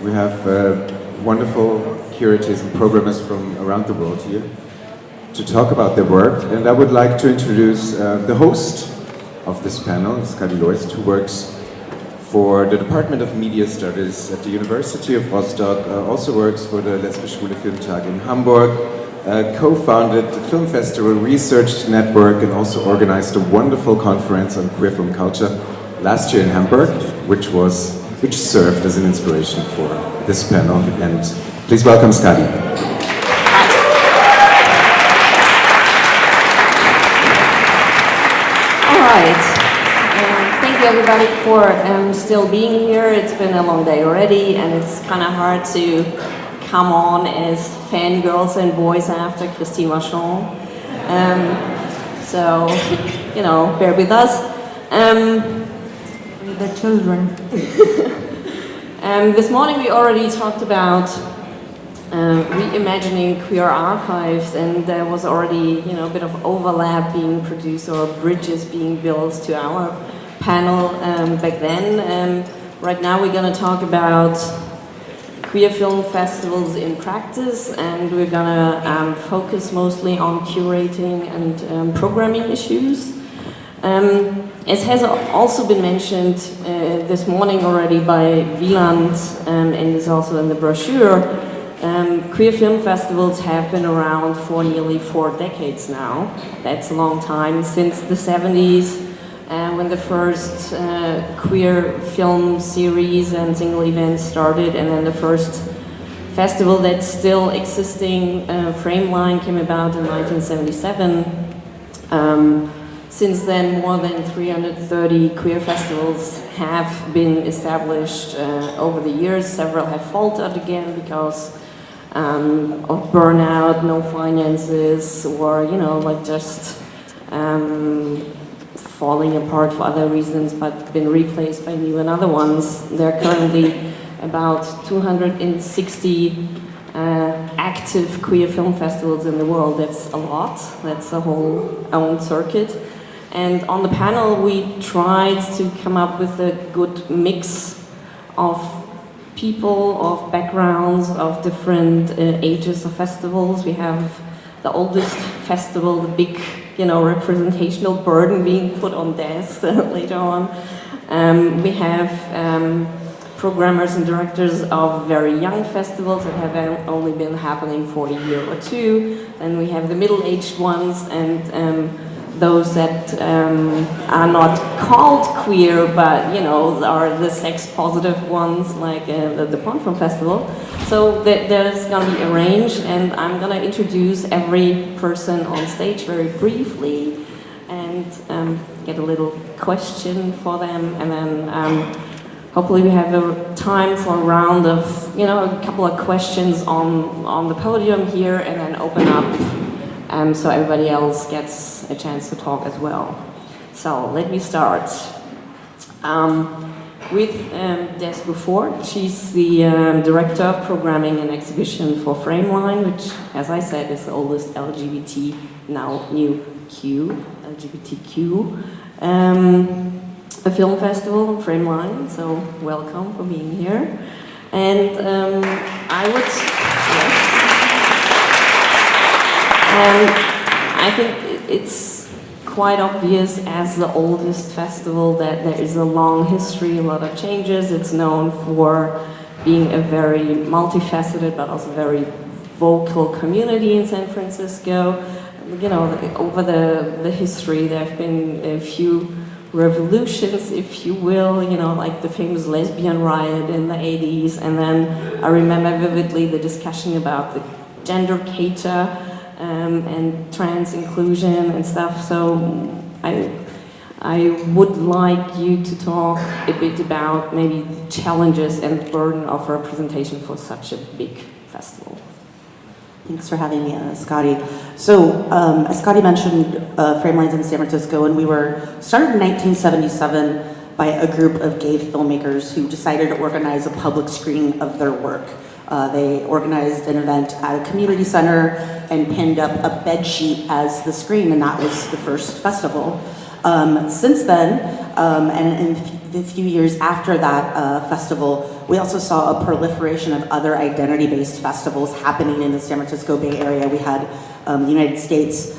We have wonderful curators and programmers from around the world here to talk about their work. And I would like to introduce the host of this panel, Skadi Loist, who works for the Department of Media Studies at the University of Rostock, also works for the Lesbisch-Schwule Filmtage in Hamburg, co-founded the Film Festival Research Network, and also organized a wonderful conference on queer film culture last year in Hamburg, which served as an inspiration for this panel. And please welcome Skadi. All right. Thank you everybody for still being here. It's been a long day already, and it's kind of hard to come on as fangirls and boys after Christine Vachon. So, you know, bear with us. The children. This morning we already talked about reimagining queer archives, and there was already, you know, a bit of overlap being produced or bridges being built to our panel back then. Right now we're going to talk about queer film festivals in practice, and we're going to focus mostly on curating and programming issues. As has also been mentioned this morning already by Wieland, and is also in the brochure, queer film festivals have been around for nearly 4 decades now. That's a long time, since the 70s, when the first queer film series and single events started, and then the first festival that's still existing, Frameline, came about in 1977. Since then, more than 330 queer festivals have been established over the years. Several have faltered again because of burnout, no finances, or, you know, like just falling apart for other reasons, but been replaced by new and other ones. There are currently about 260 active queer film festivals in the world. That's a lot. That's a whole own circuit. And on the panel, we tried to come up with a good mix of people, of backgrounds, of different ages of festivals. We have the oldest festival, the big, you know, representational burden being put on desks later on. We have programmers and directors of very young festivals that have only been happening for a year or two. And we have the middle-aged ones, and those that are not called queer, but, you know, are the sex-positive ones, like the Porn Film Festival. So there's going to be a range, and I'm going to introduce every person on stage very briefly, and get a little question for them, and then hopefully we have a time for a round of, you know, a couple of questions on the podium here, and then open up so everybody else gets a chance to talk as well. So let me start with Des Beaufort. She's the Director of Programming and Exhibition for Frameline, which, as I said, is the oldest LGBT, now new Q, LGBTQ, a film festival, Frameline, so welcome for being here. And I think it's quite obvious, as the oldest festival, that there is a long history, a lot of changes. It's known for being a very multifaceted but also very vocal community in San Francisco. You know, over the history, there have been a few revolutions, if you will, you know, like the famous lesbian riot in the 80s, and then I remember vividly the discussion about the gender cater and trans inclusion and stuff. So I would like you to talk a bit about maybe the challenges and burden of representation for such a big festival. Thanks for having me, Skadi. So, as Skadi mentioned, Frameline's in San Francisco, and we were started in 1977 by a group of gay filmmakers who decided to organize a public screening of their work. They organized an event at a community center and pinned up a bed sheet as the screen, and that was the first festival. Since then, and in the few years after that festival, we also saw a proliferation of other identity-based festivals happening in the San Francisco Bay Area. We had the United States,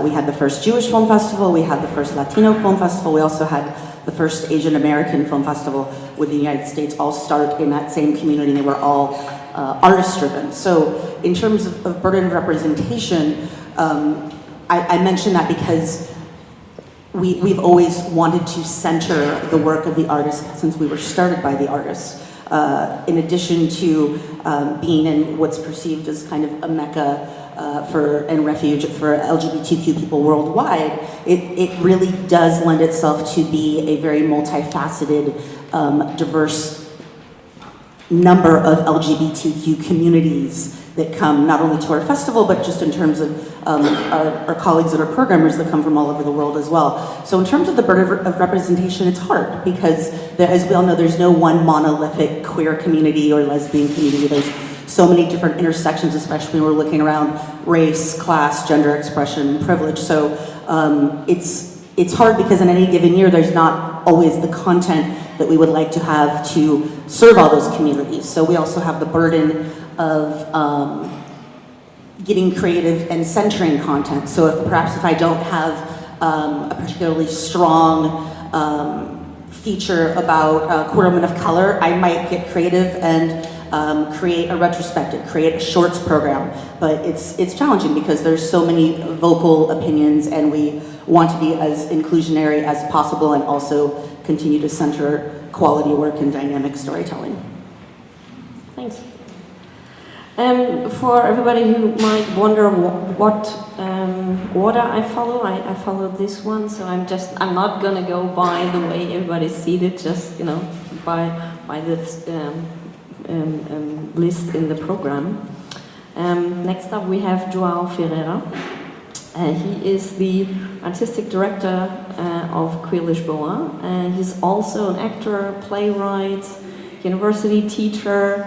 we had the first Jewish Film Festival, we had the first Latino Film Festival, we also had the first Asian American Film Festival with the United States all start in that same community. They were all artist-driven. So in terms of burden of representation, I mention that because we've always wanted to center the work of the artist since we were started by the artists. In addition to being in what's perceived as kind of a mecca and refuge for LGBTQ people worldwide, it really does lend itself to be a very multifaceted, diverse number of LGBTQ communities that come not only to our festival, but just in terms of our colleagues that are programmers that come from all over the world as well. So in terms of the burden of representation, it's hard because, as we all know, there's no one monolithic queer community or lesbian community. There's so many different intersections, especially when we're looking around race, class, gender expression, privilege. So it's hard because in any given year, there's not always the content that we would like to have to serve all those communities. So we also have the burden of getting creative and centering content. So perhaps if I don't have a particularly strong feature about queer women of color, I might get creative and create a retrospective, create a shorts program. But it's challenging because there's so many vocal opinions and we want to be as inclusionary as possible and also continue to center quality work and dynamic storytelling. Thanks. For everybody who might wonder what order I follow this one, so I'm not gonna go by the way everybody's seated, just by this list in the program. Next up we have João Ferreira. He is the artistic director of Queer Lisboa. He's also an actor, playwright, university teacher,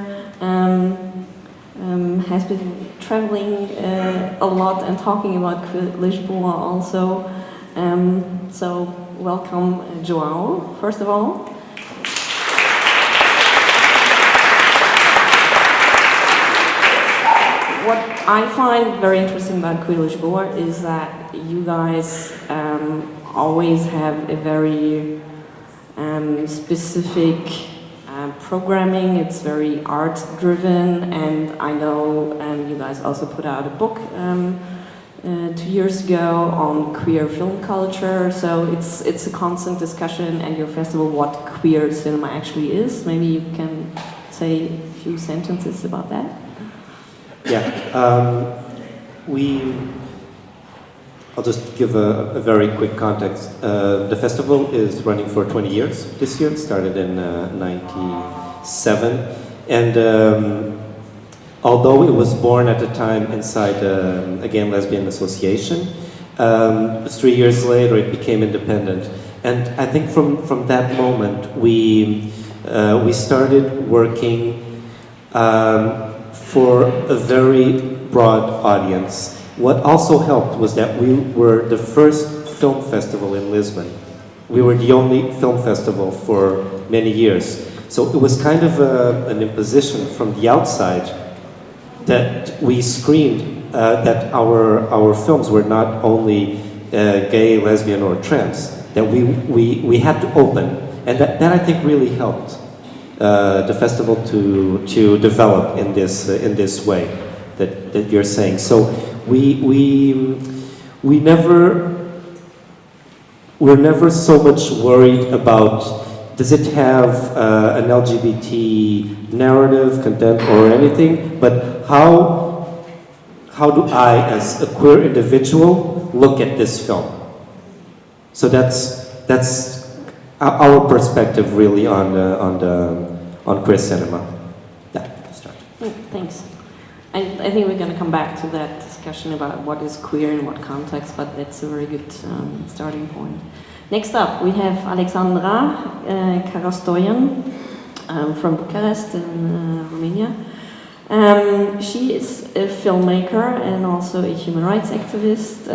has been traveling a lot and talking about Queer Lisboa also. So welcome, João, first of all. What I find very interesting about Queer Lisboa is that you guys always have a very specific programming. It's very art-driven, and I know you guys also put out a book 2 years ago on queer film culture. So it's a constant discussion at your festival what queer cinema actually is. Maybe you can say a few sentences about that. Yeah, I'll just give a very quick context. The festival is running for 20 years this year. It started in 97. And although it was born at the time inside a gay and lesbian association, 3 years later it became independent. And I think from that moment we started working for a very broad audience. What also helped was that we were the first film festival in Lisbon. We were the only film festival for many years. So it was kind of an imposition from the outside that we screened that our films were not only gay, lesbian, or trans, that we had to open. And that I think really helped the festival to develop in this way that you're saying. So we're never so much worried about does it have an LGBT narrative, content, or anything, but how do I, as a queer individual, look at this film? So that's our perspective really on queer cinema. Yeah, I'll start. Thanks. I think we're going to come back to that discussion about what is queer in what context, but that's a very good starting point. Next up, we have Alexandra Karastoyan from Bucharest in Romania. She is a filmmaker and also a human rights activist,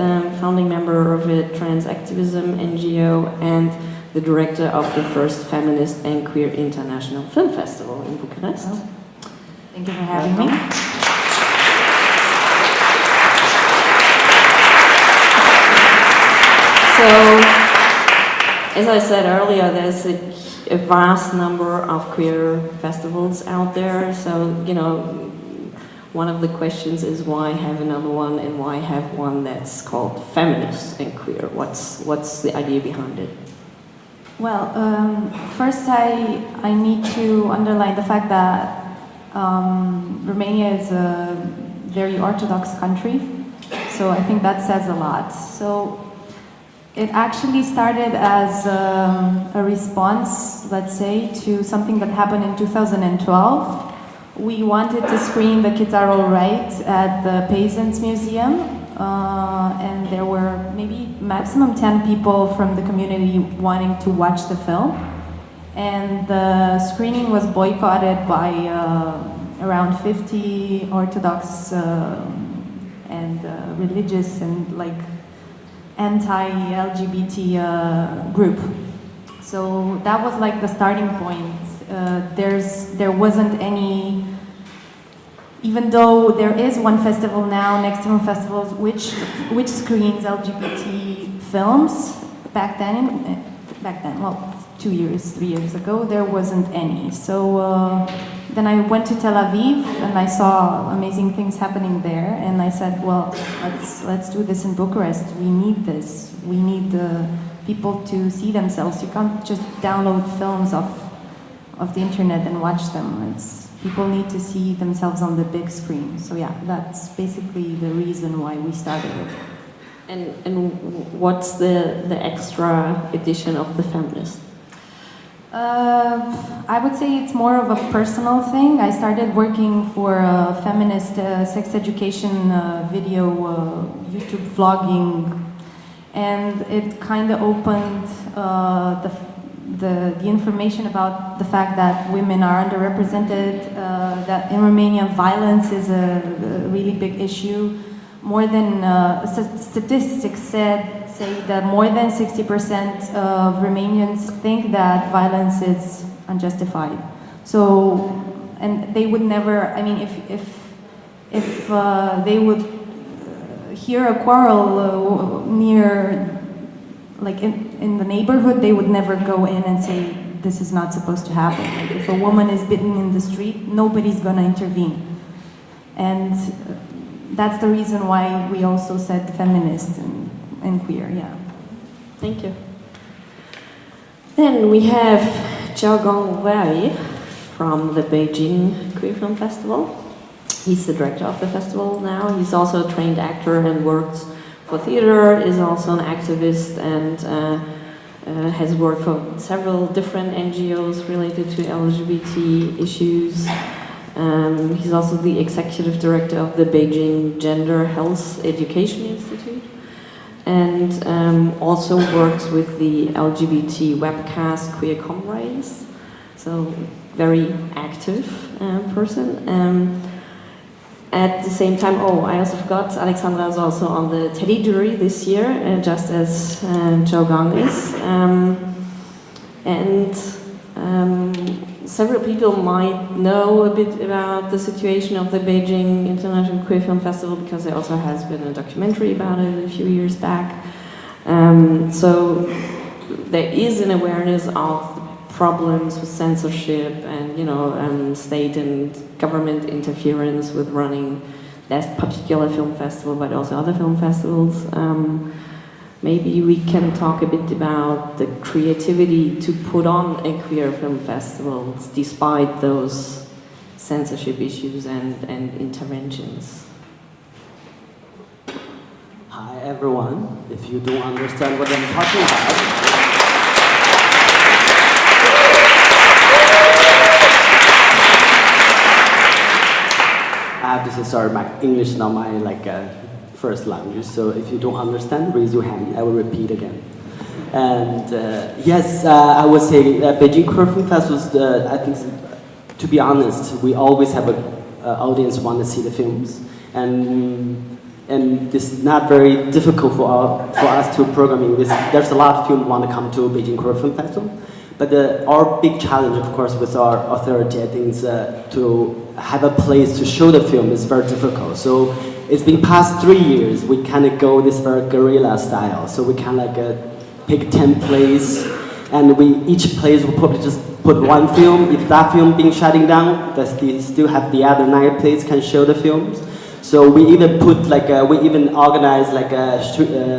founding member of a trans activism NGO, and the director of the first feminist and queer international film festival in Bucharest. Oh. Thank you for having me. So, as I said earlier, there's a vast number of queer festivals out there. So, you know, one of the questions is why have another one, and why have one that's called feminist and queer? What's the idea behind it? Well, first I need to underline the fact that Romania is a very Orthodox country, so I think that says a lot. So it actually started as a response, let's say, to something that happened in 2012. We wanted to screen The Kids Are All Right at the Peasants Museum, and there were maybe maximum 10 people from the community wanting to watch the film. And the screening was boycotted by around 50 Orthodox and religious and like anti-LGBT group. So that was like the starting point. There wasn't any, even though there is one festival now, Next Film Festivals, which screens LGBT films. Back then, well, 2 years, 3 years ago, there wasn't any. So then I went to Tel Aviv and I saw amazing things happening there, and I said, well, let's do this in Bucharest. We need this. We need people to see themselves. You can't just download films of the internet and watch them. People need to see themselves on the big screen. So yeah, that's basically the reason why we started it. And what's the extra edition of The Feminist? I would say it's more of a personal thing. I started working for a feminist sex education video YouTube vlogging, and it kind of opened the information about the fact that women are underrepresented, that in Romania violence is a really big issue. More than statistics say that more than 60% of Romanians think that violence is unjustified. So, and they would never. I mean, if they would hear a quarrel near, like in the neighborhood, they would never go in and say this is not supposed to happen. Like if a woman is bitten in the street, nobody's gonna intervene, and that's the reason why we also said feminist and queer, yeah. Thank you. Then we have Xiaogong Wei from the Beijing Queer Film Festival. He's the director of the festival now. He's also a trained actor and works for theater, is also an activist, and has worked for several different NGOs related to LGBT issues. He's also the executive director of the Beijing Gender Health Education Institute, and also works with the LGBT webcast Queer Comrades. So very active person. At the same time, I also forgot, Alexandra is also on the Teddy jury this year, just as Xiaogong is. Several people might know a bit about the situation of the Beijing International Queer Film Festival because there also has been a documentary about it a few years back. So there is an awareness of problems with censorship and state and government interference with running that particular film festival, but also other film festivals. Maybe we can talk a bit about the creativity to put on a queer film festival despite those censorship issues and interventions. Hi everyone. If you don't understand what I'm talking about, I have to say sorry, my English is not my first language, so if you don't understand, raise your hand. I will repeat again. And yes, I would say Beijing Queer Film Festival, I think, to be honest, we always have audience want to see the films. And this is not very difficult for us to programming this. There's a lot of film want to come to Beijing Korea Film Festival, but our big challenge, of course, with our authority, I think, is to have a place to show the film is very difficult. So it's been past 3 years. We kind of go this very guerrilla style. So we kind of like pick 10 plays, and each place will probably just put one film. If that film being shutting down, they still have the other 9 plays can show the films. So we even organize like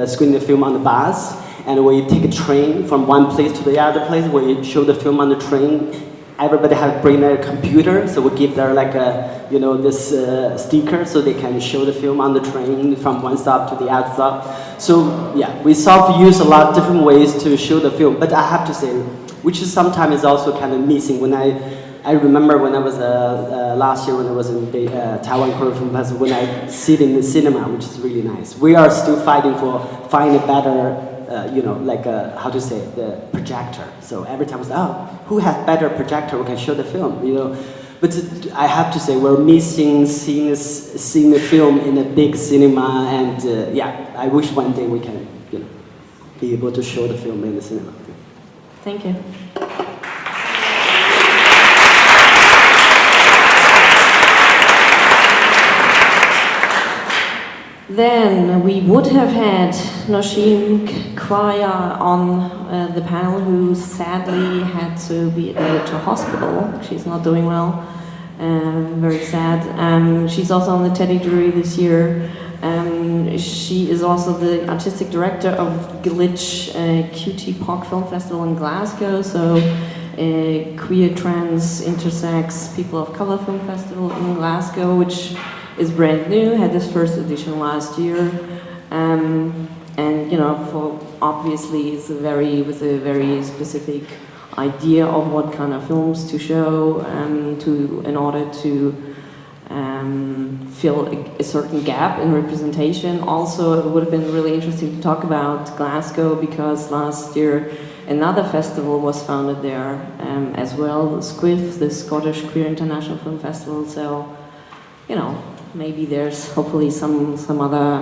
screen the film on the bus, and we take a train from one place to the other place. We show the film on the train. Everybody have bring their computer, so we give their like this sticker so they can show the film on the train from one stop to the other stop. So yeah, we use a lot of different ways to show the film. But I have to say, which is sometimes also kind of missing. When I remember when I was last year when I was in Taiwan Korea Film Festival, when I sit in the cinema, which is really nice. We are still fighting for finding a better, how to say, the projector. So every time we say, who has better projector? We can show the film, But I have to say, we're missing seeing the film in a big cinema, and I wish one day we can, be able to show the film in the cinema. Thank you. Then we would have had Noshim Kwaya on the panel, who sadly had to be admitted to hospital. She's not doing well, very sad. She's also on the Teddy jury this year. She is also the artistic director of Glitch QT Film Festival in Glasgow, so queer, trans, intersex, people of color film festival in Glasgow, which is brand new, had its first edition last year, and for obviously it's with a very specific idea of what kind of films to show, in order to fill a certain gap in representation. Also, it would have been really interesting to talk about Glasgow, because last year another festival was founded there as well, SQUIF, the Scottish Queer International Film Festival. So, maybe there's hopefully some other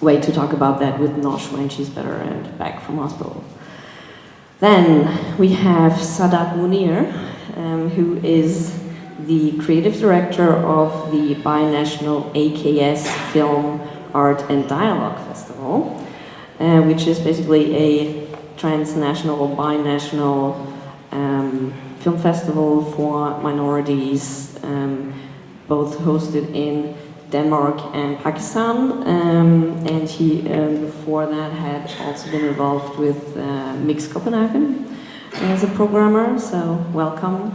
way to talk about that with Nosh when she's better and back from hospital. Then we have Sadat Munir, who is the creative director of the binational AKS Film Art and Dialogue Festival, which is basically a transnational or binational film festival for minorities, both hosted in Denmark and Pakistan, and he before that had also been involved with Mix Copenhagen as a programmer. So welcome,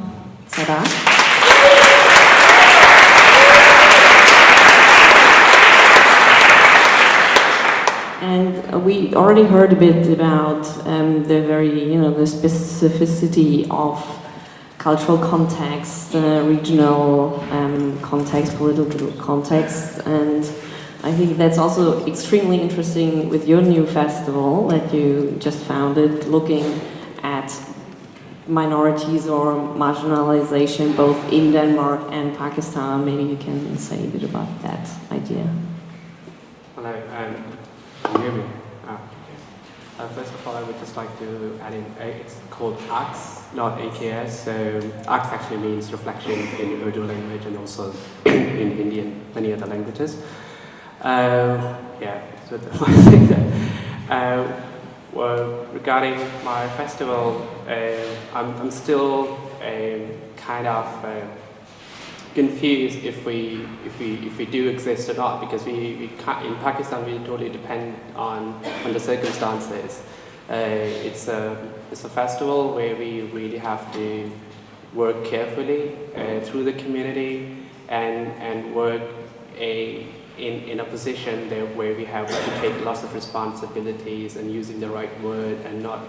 Sadat. And we already heard a bit about the specificity of cultural context, regional context, political context, and I think that's also extremely interesting with your new festival that you just founded, looking at minorities or marginalization both in Denmark and Pakistan. Maybe you can say a bit about that idea. Hello, can you hear me? First of all, I would just like to add in, it's called AX, not AKS. So AX actually means reflection in Urdu language and also in Hindi and many other languages. So the first thing that, well, regarding my festival, I'm still kind of confused if we do exist or not, because we can't, in Pakistan we totally depend on the circumstances. It's a festival where we really have to work carefully through the community and work in a position there where we have to take lots of responsibilities and using the right word and not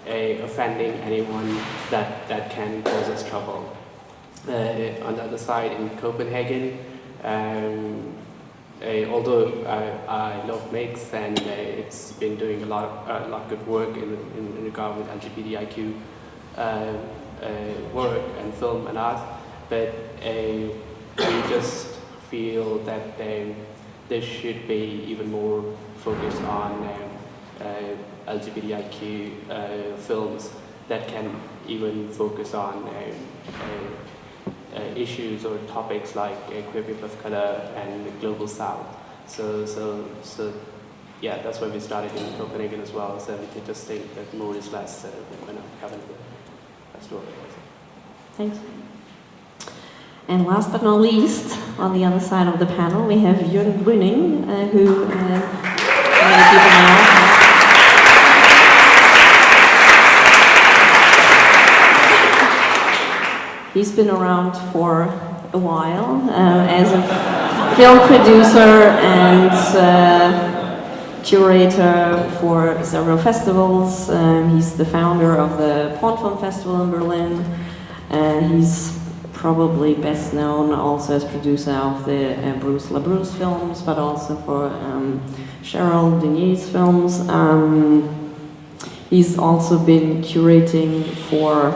offending anyone that can cause us trouble. On the other side, in Copenhagen, although I love Mix and it's been doing a lot of good work in regard with LGBTIQ work and film and art, but we just feel that there should be even more focus on LGBTIQ films that can even focus on issues or topics like queer people of color and the global south. So yeah, that's why we started in Copenhagen as well. So we just think that more is less when having the festival. Thanks. And last but not least, on the other side of the panel, we have Jürgen Brüning, who many people know. He's been around for a while as a film producer and curator for several festivals. He's the founder of the Porn Film Festival in Berlin. He's probably best known also as producer of the Bruce LaBruce films, but also for Cheryl Denier's films. He's also been curating for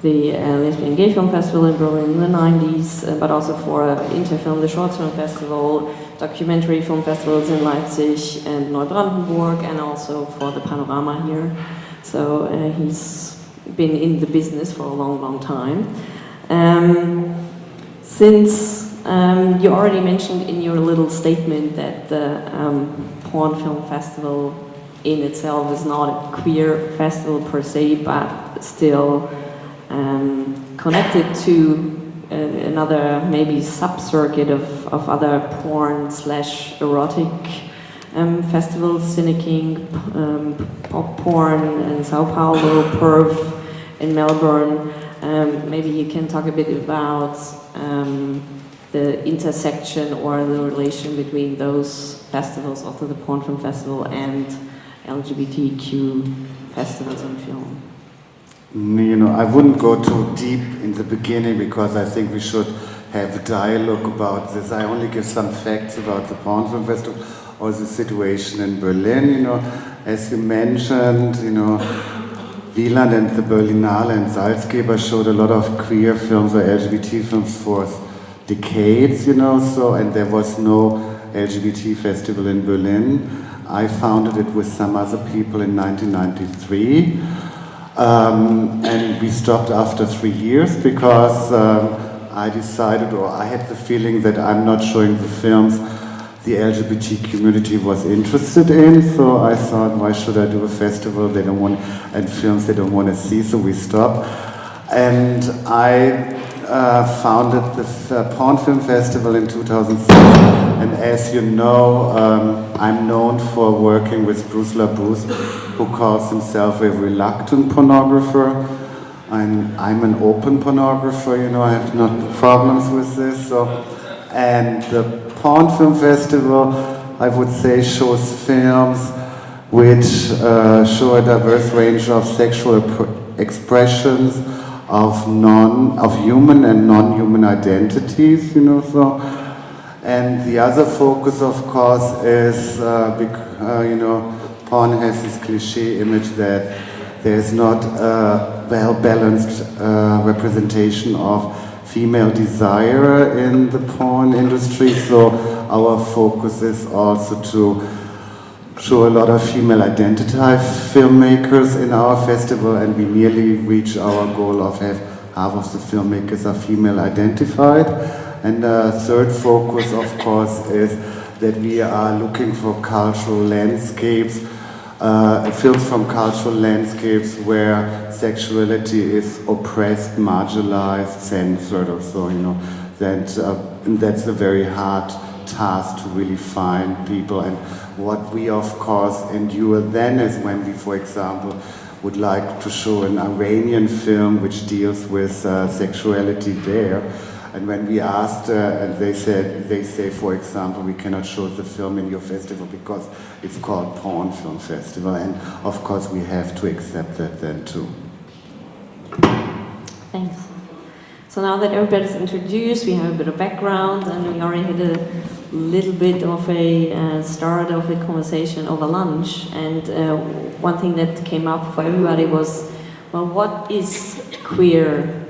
the Lesbian Gay Film Festival in Berlin in the 90s, but also for Interfilm, the Short Film Festival, documentary film festivals in Leipzig and Neubrandenburg, and also for the Panorama here. So he's been in the business for a long, long time. Since you already mentioned in your little statement that the Porn Film Festival in itself is not a queer festival per se, but still connected to another maybe sub-circuit of other porn/erotic festivals, Cineking, Pop Porn in Sao Paulo, Perv in Melbourne. Maybe you can talk a bit about the intersection or the relation between those festivals, also the Porn Film Festival and LGBTQ festivals on film. You know, I wouldn't go too deep in the beginning because I think we should have a dialogue about this. I only give some facts about the Porn Film Festival or the situation in Berlin. You know, as you mentioned, you know, Wieland and the Berlinale and Salzgeber showed a lot of queer films or LGBT films for decades, you know, so, and there was no LGBT festival in Berlin. I founded it with some other people in 1993. And we stopped after 3 years because I decided, or I had the feeling that I'm not showing the films the LGBT community was interested in, so I thought, why should I do a festival they don't want, and films they don't want to see, so we stopped. And I founded the Porn Film Festival in 2006, and as you know, I'm known for working with Bruce LaBruce, who calls himself a reluctant pornographer. I'm an open pornographer, you know, I have no problems with this. So, and the Porn Film Festival, I would say, shows films which show a diverse range of sexual expressions of human and non-human identities, you know. So, and the other focus, of course, is you know, porn has this cliché image that there's not a well-balanced representation of female desire in the porn industry, so our focus is also to show a lot of female identified filmmakers in our festival, and we nearly reach our goal of half of the filmmakers are female identified. And the third focus, of course, is that we are looking for cultural landscapes, films from cultural landscapes where sexuality is oppressed, marginalized, censored, or so, you know. That's a very hard task to really find people. And what we, of course, endure then is when we, for example, would like to show an Iranian film which deals with sexuality there. And when we asked, and they say, for example, we cannot show the film in your festival because it's called Porn Film Festival. And of course, we have to accept that then too. Thanks. So now that everybody's introduced, we have a bit of background, and we already had a little bit of a start of a conversation over lunch. And one thing that came up for everybody was, well, what is queer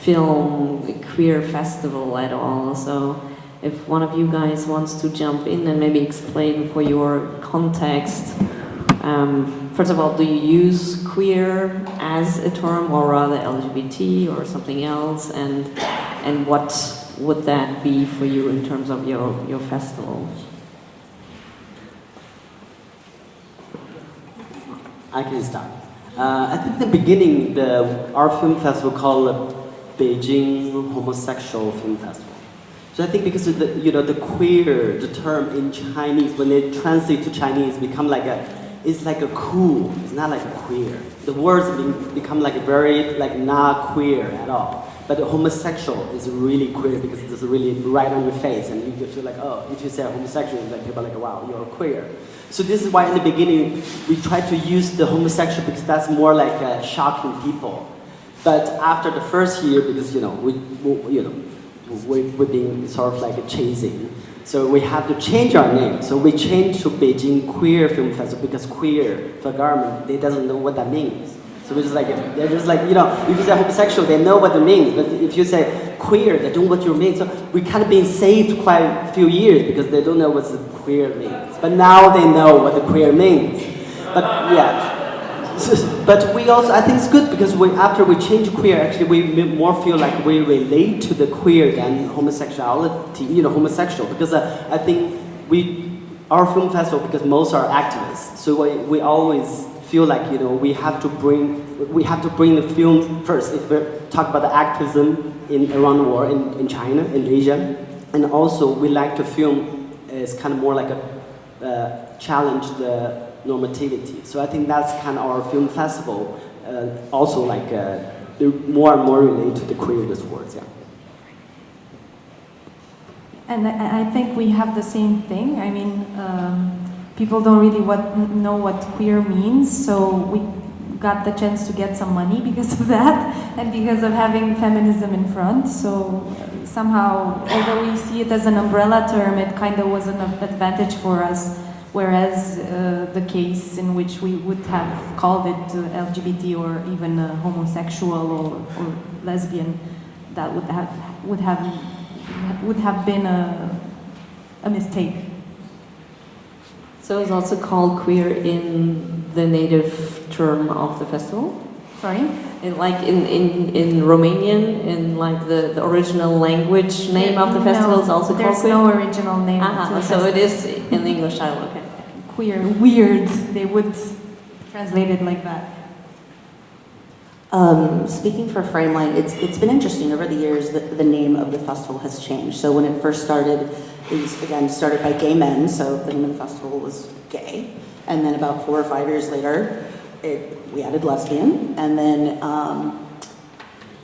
film queer festival at all. So if one of you guys wants to jump in and maybe explain for your context, first of all, do you use queer as a term or rather LGBT or something else? And what would that be for you in terms of your festival? I can start. I think the beginning, our film festival called Beijing Homosexual Film Festival. So I think because of the queer, the term in Chinese, when they translate to Chinese, become like it's like a cool. It's not like a queer. The words become like very not queer at all. But the homosexual is really queer because it's really right on your face, and you feel like, oh, if you say homosexual, it's like people are like, wow, you're queer. So this is why in the beginning we try to use the homosexual because that's more like shocking people. But after the first year, because we've been sort of like chasing, so we have to change our name. So we changed to Beijing Queer Film Festival because queer, the government, they doesn't know what that means. So we're just like, they're just like, if you say homosexual, they know what it means. But if you say queer, they don't know what you mean. So we kind of been saved quite a few years because they don't know what the queer means. But now they know what the queer means. But yeah. But we also, I think it's good because after we change queer, actually we more feel like we relate to the queer than homosexuality, homosexual. Because I think our film festival, because most are activists, so we always feel like we have to bring the film first. If we talk about the activism around the world in China, in Asia, and also we like to film as kind of more like a challenge the normativity. So I think that's kind of our film festival. Also like more and more relate to the queer discourse. Yeah. And I think we have the same thing. I mean. People don't really know what queer means, so we got the chance to get some money because of that, and because of having feminism in front. So somehow, although we see it as an umbrella term, it kind of was an advantage for us, whereas the case in which we would have called it LGBT or even homosexual or lesbian, that would have been a mistake. So it's also called queer in the native term of the festival? Sorry? In Romanian, in like the original language name of the festival is also called queer? There's no original name. So it is in the English title, okay. Queer, weird, they would translate it like that. Speaking for Frameline, it's been interesting over the years that the name of the festival has changed. So when it first started, it was again started by gay men, so the name of the festival was gay. And then about 4 or 5 years later, we added lesbian. And then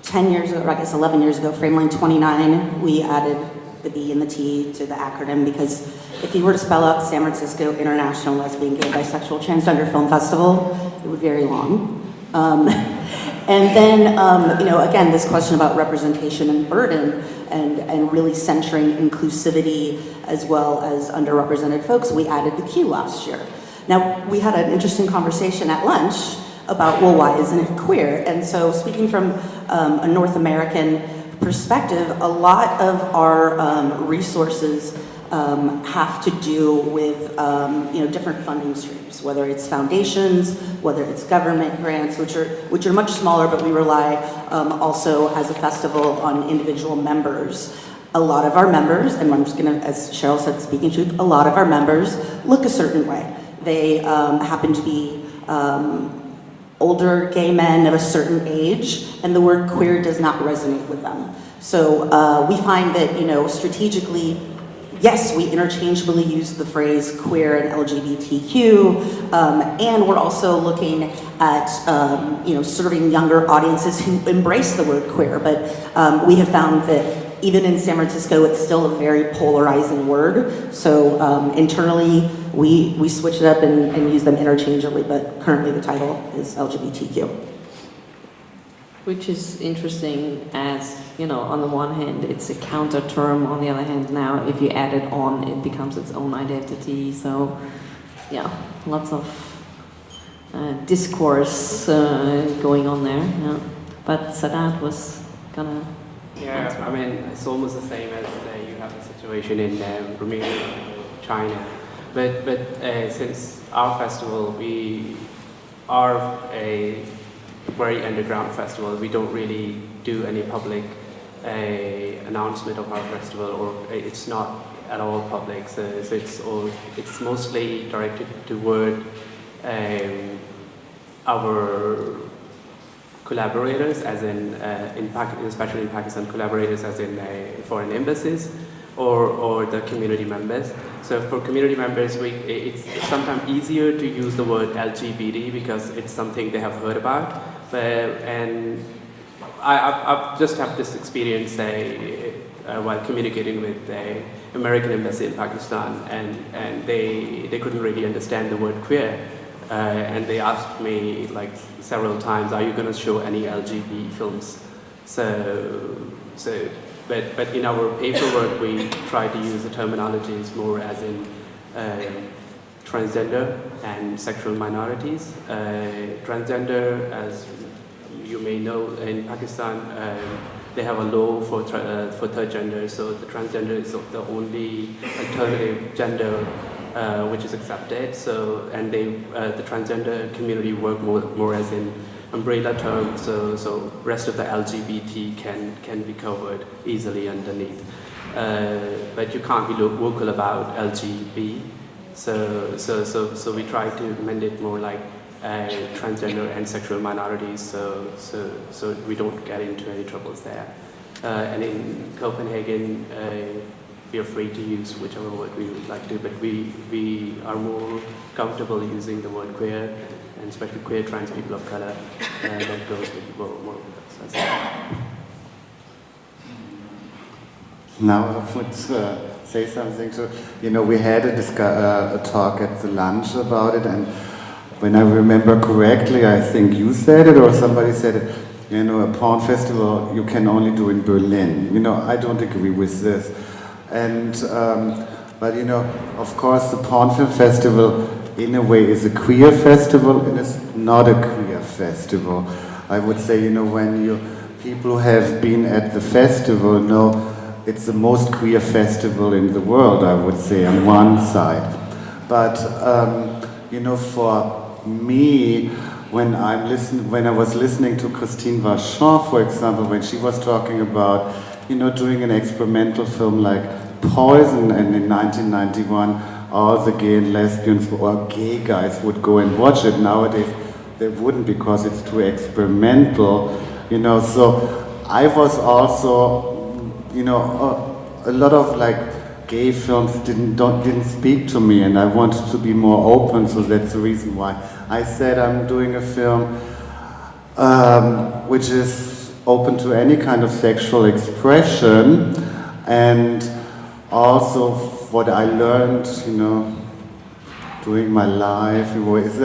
10 years ago, or I guess 11 years ago, Frameline 29, we added the B and the T to the acronym because if you were to spell out San Francisco International Lesbian, Gay, Bisexual, Transgender Film Festival, it would be very long. And then, again, this question about representation and burden and really centering inclusivity as well as underrepresented folks, we added the Q last year. Now, we had an interesting conversation at lunch about, well, why isn't it queer? And so speaking from a North American perspective, a lot of our resources have to do with different funding streams, whether it's foundations, whether it's government grants, which are much smaller, but we rely also as a festival on individual members. A lot of our members, and I'm just going to, as Cheryl said, speaking truth, a lot of our members look a certain way. They happen to be older gay men of a certain age, and the word queer does not resonate with them. So we find that, strategically, yes, we interchangeably use the phrase queer and LGBTQ, and we're also looking at, serving younger audiences who embrace the word queer. But we have found that even in San Francisco, it's still a very polarizing word. So internally, we switch it up and use them interchangeably, but currently the title is LGBTQ. Which is interesting as, on the one hand, it's a counter term. On the other hand, now, if you add it on, it becomes its own identity. So, yeah, lots of discourse going on there. Yeah. But Sadat was gonna Yeah, answer. I mean, it's almost the same as you have the situation in Romania, China. But since our festival, we are a very underground festival. We don't really do any public announcement of our festival, or it's not at all public. So it's mostly directed toward our collaborators, as in especially in Pakistan, collaborators as in foreign embassies, or the community members. So for community members, it's sometimes easier to use the word LGBT because it's something they have heard about. And I've just had this experience while communicating with the American embassy in Pakistan, and they couldn't really understand the word queer. And they asked me like several times, "Are you going to show any LGBT films?" But in our paperwork, we try to use the terminologies more as in transgender and sexual minorities. Transgender, as you may know, in Pakistan, they have a law for third gender, so the transgender is the only alternative gender which is accepted. So, and the transgender community work more as in umbrella term. So rest of the LGBT can be covered easily underneath. But you can't be vocal about LGB. So we try to amend it more like transgender and sexual minorities. So we don't get into any troubles there. And in Copenhagen, we are free to use whichever word we would like to, but we are more comfortable using the word queer, and especially queer trans people of color. That goes with more with us. Now I would say something. So, we had a talk at the lunch about it, and when I remember correctly, I think you said it or somebody said it. A porn festival you can only do in Berlin. I don't agree with this. And, but of course the Porn Film Festival in a way is a queer festival, and it's not a queer festival. I would say, when people who have been at the festival know it's the most queer festival in the world, I would say, on one side. But, for me, when I was listening to Christine Vachon, for example, when she was talking about, doing an experimental film like Poison, and in 1991 all the gay and lesbians or gay guys would go and watch it. Nowadays they wouldn't, because it's too experimental, so I was also, a lot of like gay films didn't speak to me, and I wanted to be more open, so that's the reason why I said I'm doing a film which is open to any kind of sexual expression. And also what I learned, during my life, is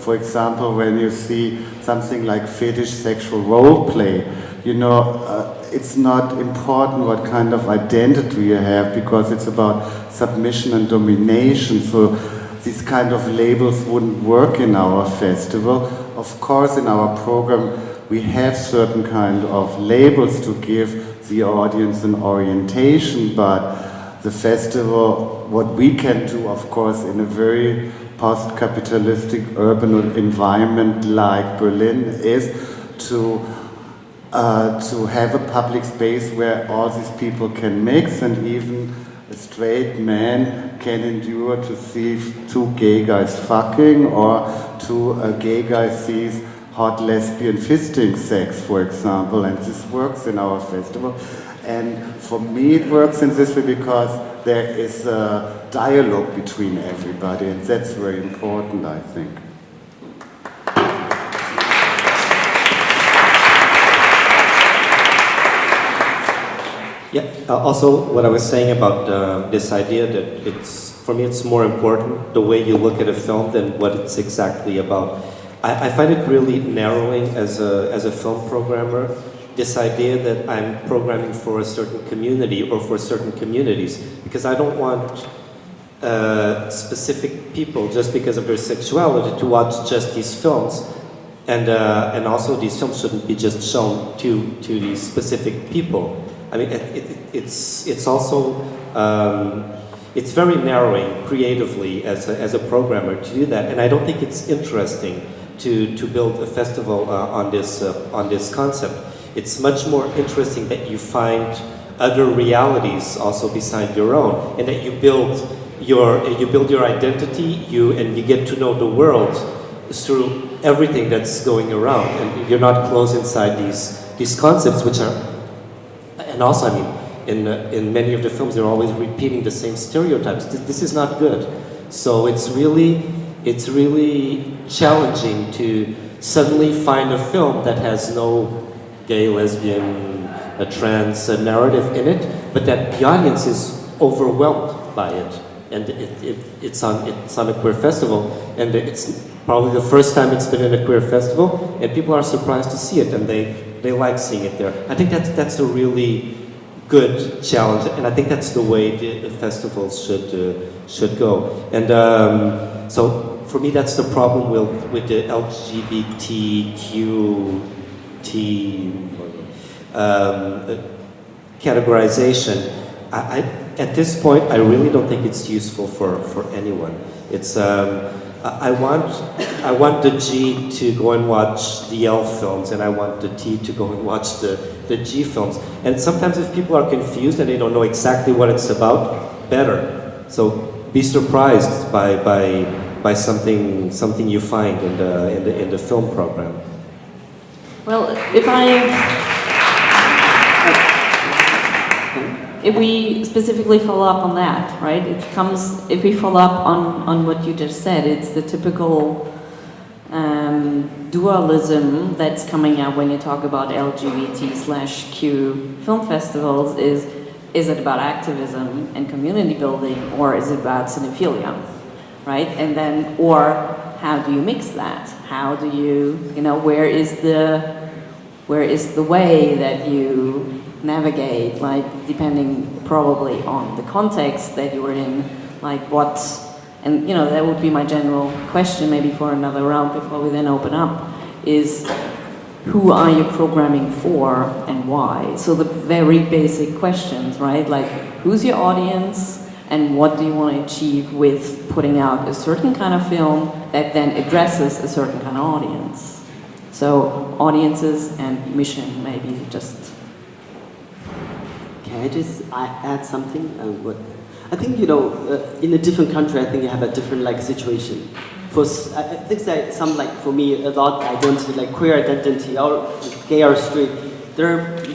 for example, when you see something like fetish sexual role play, it's not important what kind of identity you have, because it's about submission and domination. So these kind of labels wouldn't work in our festival. Of course, in our program, we have certain kind of labels to give the audience an orientation, but the festival, what we can do, of course, in a very post-capitalistic urban environment like Berlin, is to have a public space where all these people can mix, and even a straight man can endure to see two gay guys fucking, or a gay guy sees hot lesbian fisting sex, for example, and this works in our festival. And for me it works in this way because there is a dialogue between everybody, and that's very important, I think. Yeah, also what I was saying about this idea that for me it's more important the way you look at a film than what it's exactly about. I find it really narrowing as a film programmer, this idea that I'm programming for a certain community or for certain communities, because I don't want specific people, just because of their sexuality, to watch just these films. And also these films shouldn't be just shown to these specific people. I mean, it's also, it's very narrowing creatively as a programmer to do that, and I don't think it's interesting to build a festival on this concept. It's much more interesting that you find other realities also beside your own, and that you build your identity, and you get to know the world through everything that's going around, and you're not closed inside these concepts, which are, and also, I mean, in many of the films, they're always repeating the same stereotypes. This is not good. So it's really challenging to suddenly find a film that has no gay, lesbian, trans narrative in it, but that the audience is overwhelmed by it. And it's on a queer festival, and it's probably the first time it's been in a queer festival, and people are surprised to see it, and they like seeing it there. I think that's a really good challenge, and I think that's the way the festivals should go. And so for me, that's the problem with the LGBTQT categorization. At this point, I really don't think it's useful for anyone. It's I want the G to go and watch the L films, and I want the T to go and watch the G films. And sometimes if people are confused and they don't know exactly what it's about, better. So be surprised by something you find in the film program. Well, if we specifically follow up on that, right? If we follow up on what you just said, it's the typical dualism that's coming out when you talk about LGBT/Q film festivals. Is it about activism and community building, or is it about cinephilia, right? And then, or how do you mix that? How do you where is the way that you navigate, like, depending probably on the context that you were in, like and that would be my general question, maybe for another round before we then open up, is who are you programming for and why? So the very basic questions, right? Like, who's your audience and what do you want to achieve with putting out a certain kind of film that then addresses a certain kind of audience? So audiences and mission, maybe just. Can I just add something? I think, in a different country, I think you have a different situation. I think that for me, adult identity, like queer identity, or gay or straight,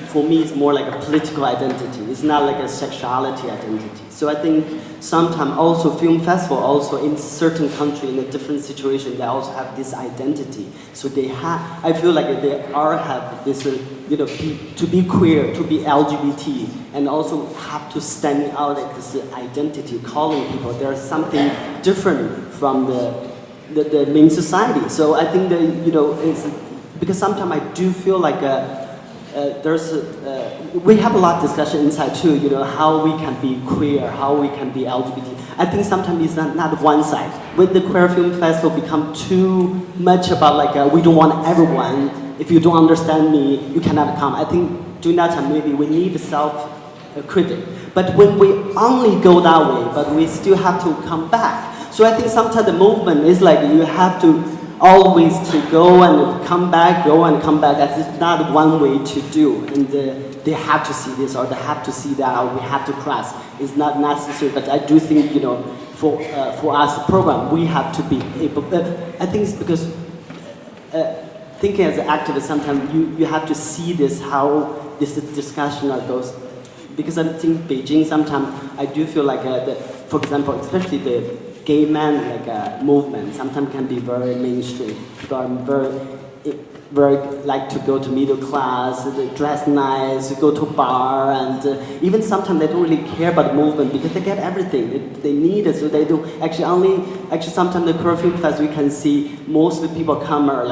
for me, it's more like a political identity. It's not like a sexuality identity. So I think sometimes also film festival, also in certain country, in a different situation, they also have this identity. So I feel like they have this, to be queer, to be LGBT, and also have to stand out like this identity, calling people there's something different from the main society. So I think that, it's because sometimes I do feel like we have a lot of discussion inside too, how we can be queer, how we can be LGBT. I think sometimes it's not one side. When the queer film festival become too much about we don't want everyone, if you don't understand me, you cannot come. I think during that time maybe we need self-critic. But when we only go that way, but we still have to come back. So I think sometimes the movement is like you have to always to go and come back, go and come back. That's not one way to do. And they have to see this or they have to see that, or we have to cross. It's not necessary, but I do think, for us program, we have to be able, I think it's because thinking as an activist, sometimes you have to see this, how this discussion goes. Because I think Beijing, sometimes I do feel like, for example, especially the gay man movement sometimes can be very mainstream. People are very like to go to middle class, they dress nice, go to bar, and even sometimes they don't really care about the movement because they get everything. They need it, so they do. Actually, sometimes the queer film fest we can see most of the people come are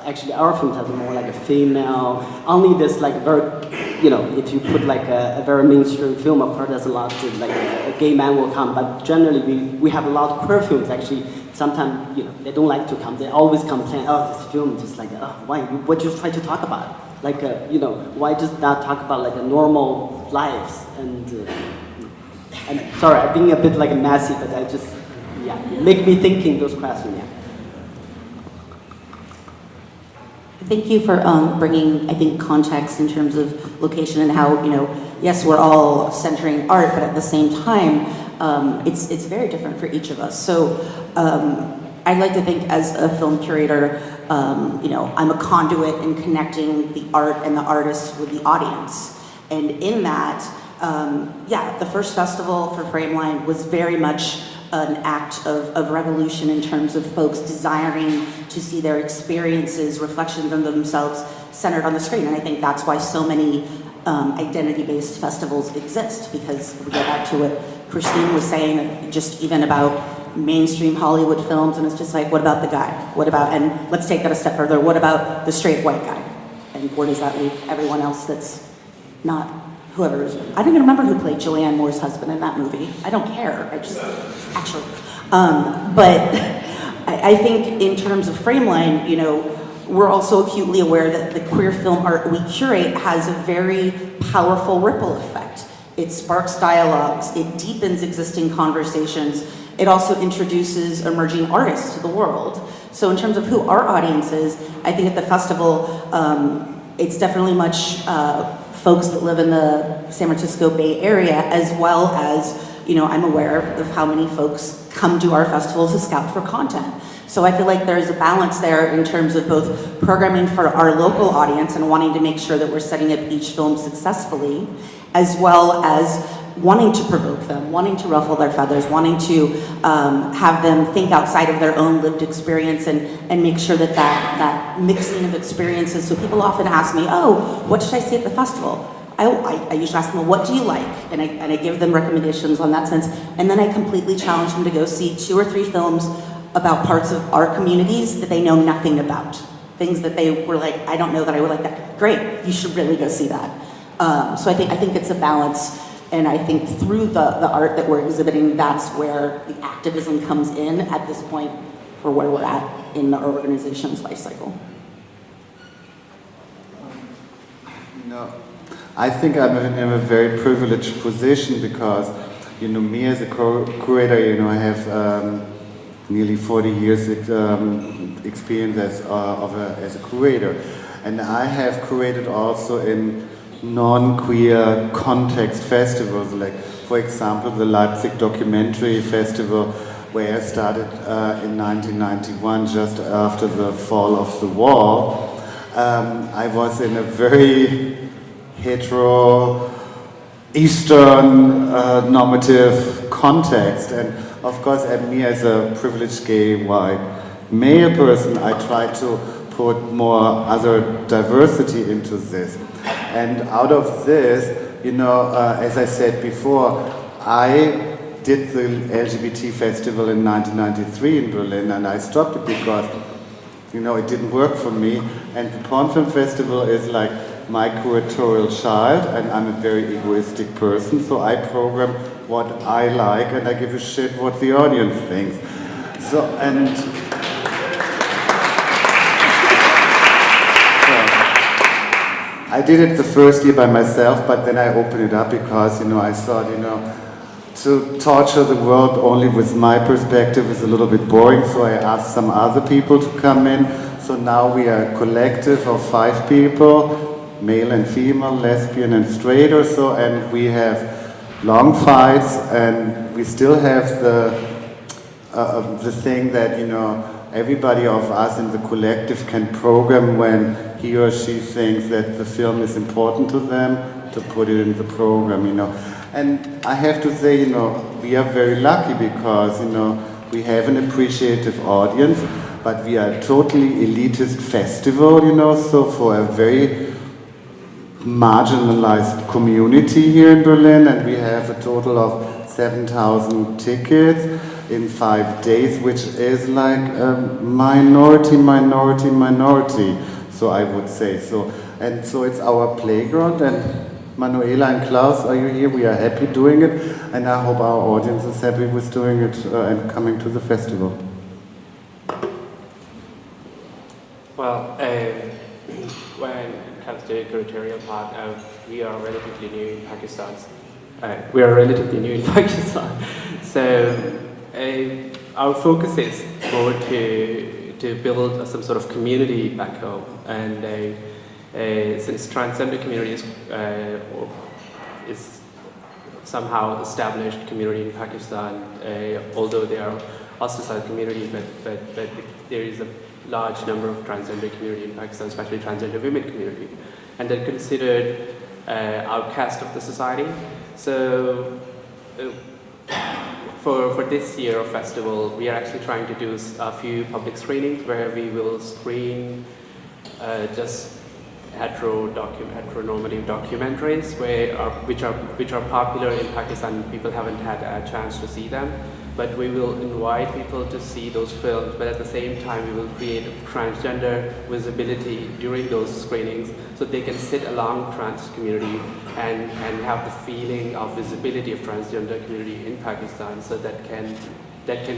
actually our film fest is more like a female. Only this very you know, if you put like a very mainstream film, of course, there's a lot to, like a gay man will come. But generally, we have a lot of queer films. Actually, sometimes, you know, they don't like to come. They always complain, oh, this film just like, oh, why? What you try to talk about? Like, you know, why just not talk about like a normal lives? And sorry, I'm being a bit like messy, but I just, yeah, make me thinking those questions. Yeah. Thank you for bringing, I think, context in terms of location and how, you know, yes, we're all centering art, but at the same time, it's very different for each of us. So I'd like to think as a film curator, you know, I'm a conduit in connecting the art and the artist with the audience. And in that, yeah, the first festival for Frameline was very much an act of revolution in terms of folks desiring to see their experiences, reflections of themselves centered on the screen. And I think that's why so many identity-based festivals exist, because we go back to what Christine was saying, just even about mainstream Hollywood films, and it's just like, what about the guy? What about, and let's take that a step further, what about the straight white guy? And where does that leave everyone else that's not whoever is, I don't even remember who played Julianne Moore's husband in that movie. I don't care, I just, actually. But I think in terms of Frameline, you know, we're also acutely aware that the queer film art we curate has a very powerful ripple effect. It sparks dialogues, it deepens existing conversations, it also introduces emerging artists to the world. So in terms of who our audience is, I think at the festival, it's definitely much folks that live in the San Francisco Bay Area, as well as, you know, I'm aware of how many folks come to our festivals to scout for content. So I feel like there's a balance there in terms of both programming for our local audience and wanting to make sure that we're setting up each film successfully, as well as wanting to provoke them, wanting to ruffle their feathers, wanting to have them think outside of their own lived experience and make sure that that mixing of experiences. So people often ask me, oh, what should I see at the festival? I usually ask them, well, what do you like? And I give them recommendations on that sense. And then I completely challenge them to go see 2 or 3 films about parts of our communities that they know nothing about. Things that they were like, I don't know that I would like that. Great, you should really go see that. So I think it's a balance. And I think through the art that we're exhibiting, that's where the activism comes in at this point for where we're at in our organization's life cycle. No, I think I'm in a very privileged position because, you know, me as a curator, you know, I have nearly 40 years experience as a curator. And I have curated also in non-queer context festivals, like, for example, the Leipzig Documentary Festival, where I started in 1991, just after the fall of the wall. I was in a very hetero, Eastern normative context, and of course, and me as a privileged gay white male person, I try to put more other diversity into this. And out of this, you know, as I said before, I did the LGBT festival in 1993 in Berlin, and I stopped it because, you know, it didn't work for me. And the Porn Film Festival is like my curatorial child, and I'm a very egoistic person, so I program what I like, and I give a shit what the audience thinks. So, and I did it the first year by myself, but then I opened it up because, you know, I thought, you know, to torture the world only with my perspective is a little bit boring, so I asked some other people to come in. So now we are a collective of 5 people, male and female, lesbian and straight or so, and we have long fights, and we still have the thing that, you know, everybody of us in the collective can program when he or she thinks that the film is important to them, to put it in the program, you know. And I have to say, you know, we are very lucky because, you know, we have an appreciative audience, but we are a totally elitist festival, you know, so for a very marginalized community here in Berlin, and we have a total of 7,000 tickets in 5 days, which is like a minority, so I would say. So, and so it's our playground, and Manuela and Klaus, are you here? We are happy doing it, and I hope our audience is happy with doing it and coming to the festival. Well, when it comes to the curatorial part, we are relatively new in Pakistan. So our focus is more to build some sort of community back home, and since transgender community is somehow established community in Pakistan, although they are ostracized community, but there is a large number of transgender community in Pakistan, especially transgender women community, and they're considered outcast of the society. So for this year of festival, we are actually trying to do a few public screenings where we will screen just heteronormative documentaries which are popular in Pakistan. People haven't had a chance to see them, but we will invite people to see those films, but at the same time we will create transgender visibility during those screenings so they can sit along trans community and have the feeling of visibility of transgender community in Pakistan, so that can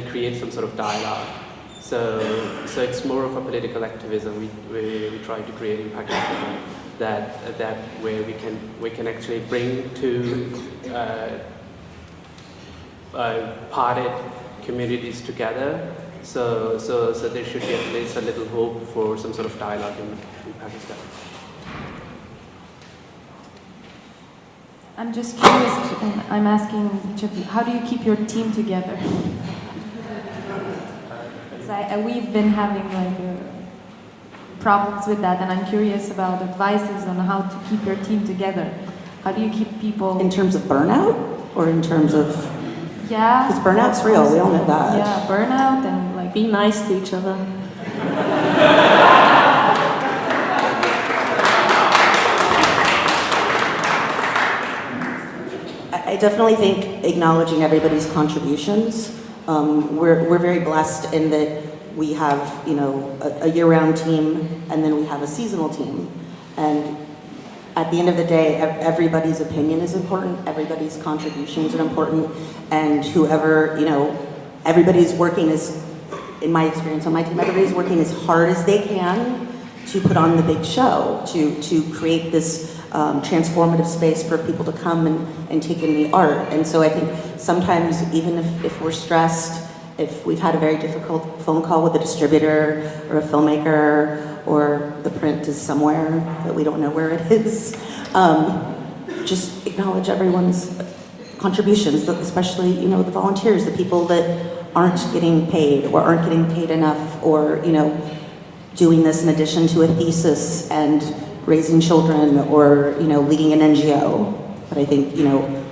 create some sort of dialogue. So it's more of a political activism we try to create in Pakistan, that where we can actually bring to parted communities together. So there should be at least a little hope for some sort of dialogue in Pakistan. I'm just curious, and I'm asking each of you, how do you keep your team together? We've been having problems with that, and I'm curious about advices on how to keep your team together. How do you keep people... In terms of burnout? Or in terms of... Yeah. Because burnout's real, we all know that. Yeah, burnout and like... Be nice to each other. I definitely think acknowledging everybody's contributions. We're very blessed in that we have, a year-round team, and then we have a seasonal team. And at the end of the day, everybody's opinion is important, everybody's contributions are important, and whoever, everybody's working in my experience on my team, everybody's working as hard as they can to put on the big show, to create this transformative space for people to come and take in the art. And so I think sometimes, even if we're stressed, if we've had a very difficult phone call with a distributor or a filmmaker, or the print is somewhere that we don't know where it is, just acknowledge everyone's contributions, especially, the volunteers, the people that aren't getting paid or aren't getting paid enough, or, doing this in addition to a thesis and raising children, or, leading an NGO. But I think,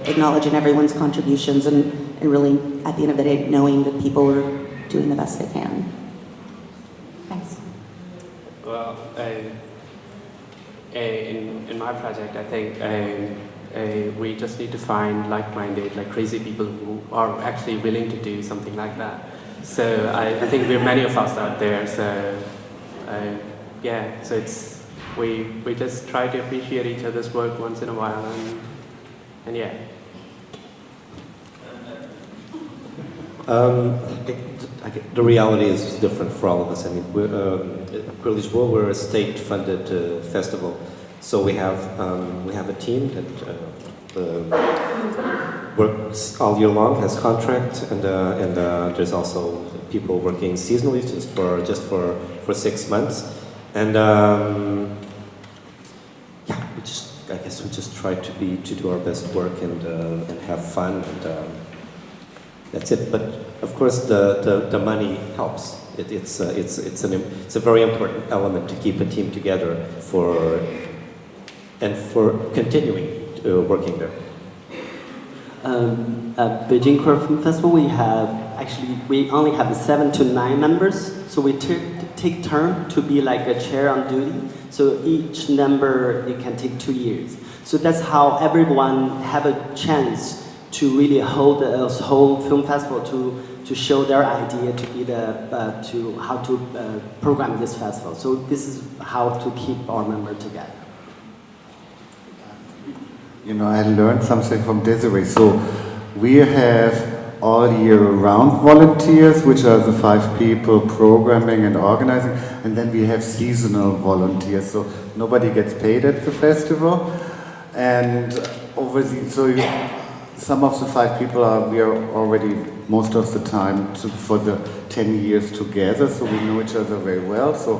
acknowledging everyone's contributions and really, at the end of the day, knowing that people are doing the best they can. Thanks. Well, in my project, I think we just need to find like-minded, crazy people who are actually willing to do something like that. So I think there are many of us out there. So yeah, so we just try to appreciate each other's work once in a while, and yeah. The reality is different for all of us. I mean, we're a state-funded festival, so we have a team that works all year long, has contract, and there's also people working seasonally, just for 6 months, and yeah, I guess we just try to do our best work and have fun, and that's it. But of course, the money helps. It's a very important element to keep a team together for continuing working there. At Beijing Queer Film Festival, we only have 7 to 9 members, so we take turn to be like a chair on duty. So each member, it can take 2 years. So that's how everyone have a chance to really hold a whole film festival, to show their idea, to be to how to program this festival. So this is how to keep our members together. I learned something from Desiree. So we have all year round volunteers, which are the 5 people programming and organizing, and then we have seasonal volunteers, so nobody gets paid at the festival. And some of the 5 people we are already most of the time for the 10 years together, so we know each other very well. So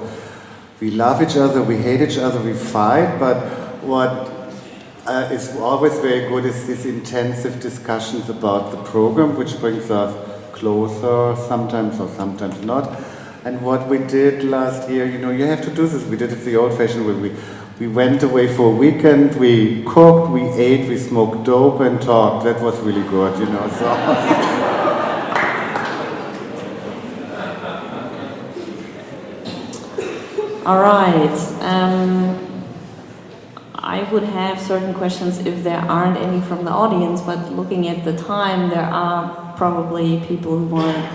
we love each other, we hate each other, we fight, but what is always very good is these intensive discussions about the program, which brings us closer sometimes or sometimes not. And what we did last year, you have to do this. We did it the old-fashioned way. We went away for a weekend, we cooked, we ate, we smoked dope and talked. That was really good, so. All right. I would have certain questions if there aren't any from the audience, but looking at the time, there are probably people who want to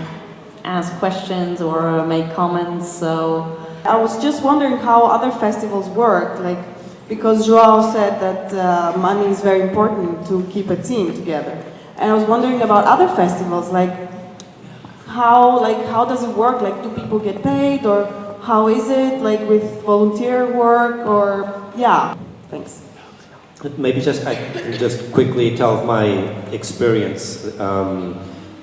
ask questions or make comments, so... I was just wondering how other festivals work, because Joao said that money is very important to keep a team together. And I was wondering about other festivals, how does it work? Do people get paid, or how is it, with volunteer work, or, yeah. Thanks. Maybe I can just quickly tell my experience.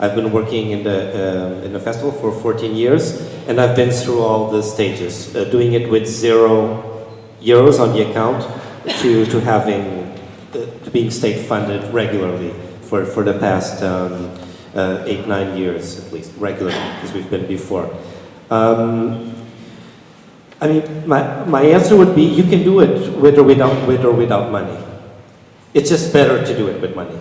I've been working in the festival for 14 years, and I've been through all the stages, doing it with €0 on the account to having to being state funded regularly for the past 8-9 years at least, regularly, as we've been before. My answer would be you can do it with or without money. It's just better to do it with money.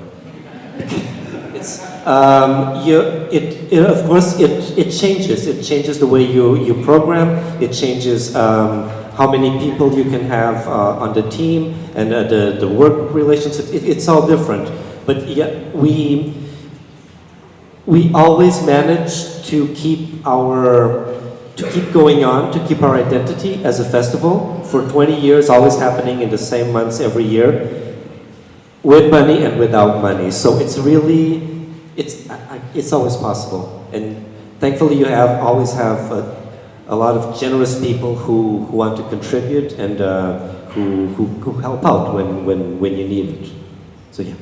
Of course, it changes. It changes the way you program. It changes how many people you can have on the team and the work relationships. It's all different. But yeah, we always manage to keep going on, to keep our identity as a festival for 20 years, always happening in the same months every year, with money and without money. So it's always possible. And thankfully you always have a lot of generous people who want to contribute and who help out when you need it. So yeah.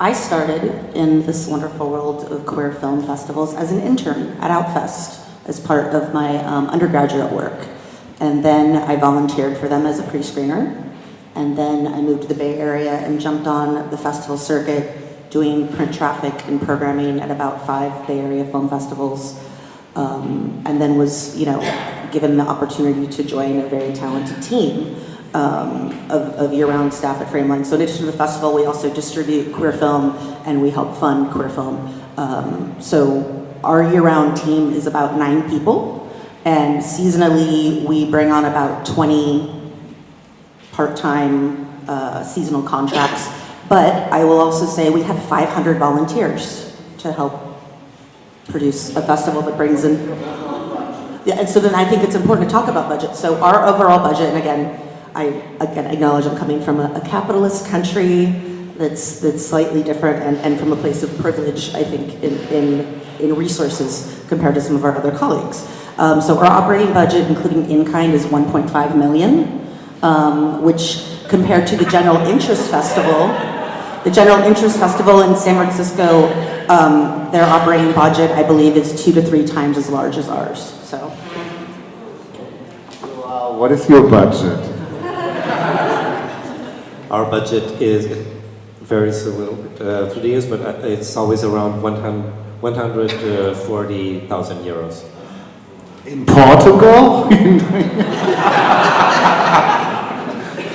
I started in this wonderful world of queer film festivals as an intern at Outfest as part of my undergraduate work. And then I volunteered for them as a pre-screener. And then I moved to the Bay Area and jumped on the festival circuit doing print traffic and programming at about 5 Bay Area film festivals. And then was, given the opportunity to join a very talented team of year-round staff at Frameline. So in addition to the festival, we also distribute queer film and we help fund queer film. So our year-round team is about 9 people, and seasonally we bring on about 20 part-time seasonal contracts. But I will also say we have 500 volunteers to help produce a festival that brings in... Yeah, and so then I think it's important to talk about budget. So our overall budget, and again, I acknowledge I'm coming from a capitalist country that's slightly different and from a place of privilege, I think, in resources compared to some of our other colleagues. So our operating budget, including in-kind, is $1.5 million, which compared to the General Interest Festival in San Francisco, their operating budget, I believe, is 2 to 3 times as large as ours. So. What is your budget? Our budget varies a little bit through the years, but it's always around 140,000 euros. In Portugal?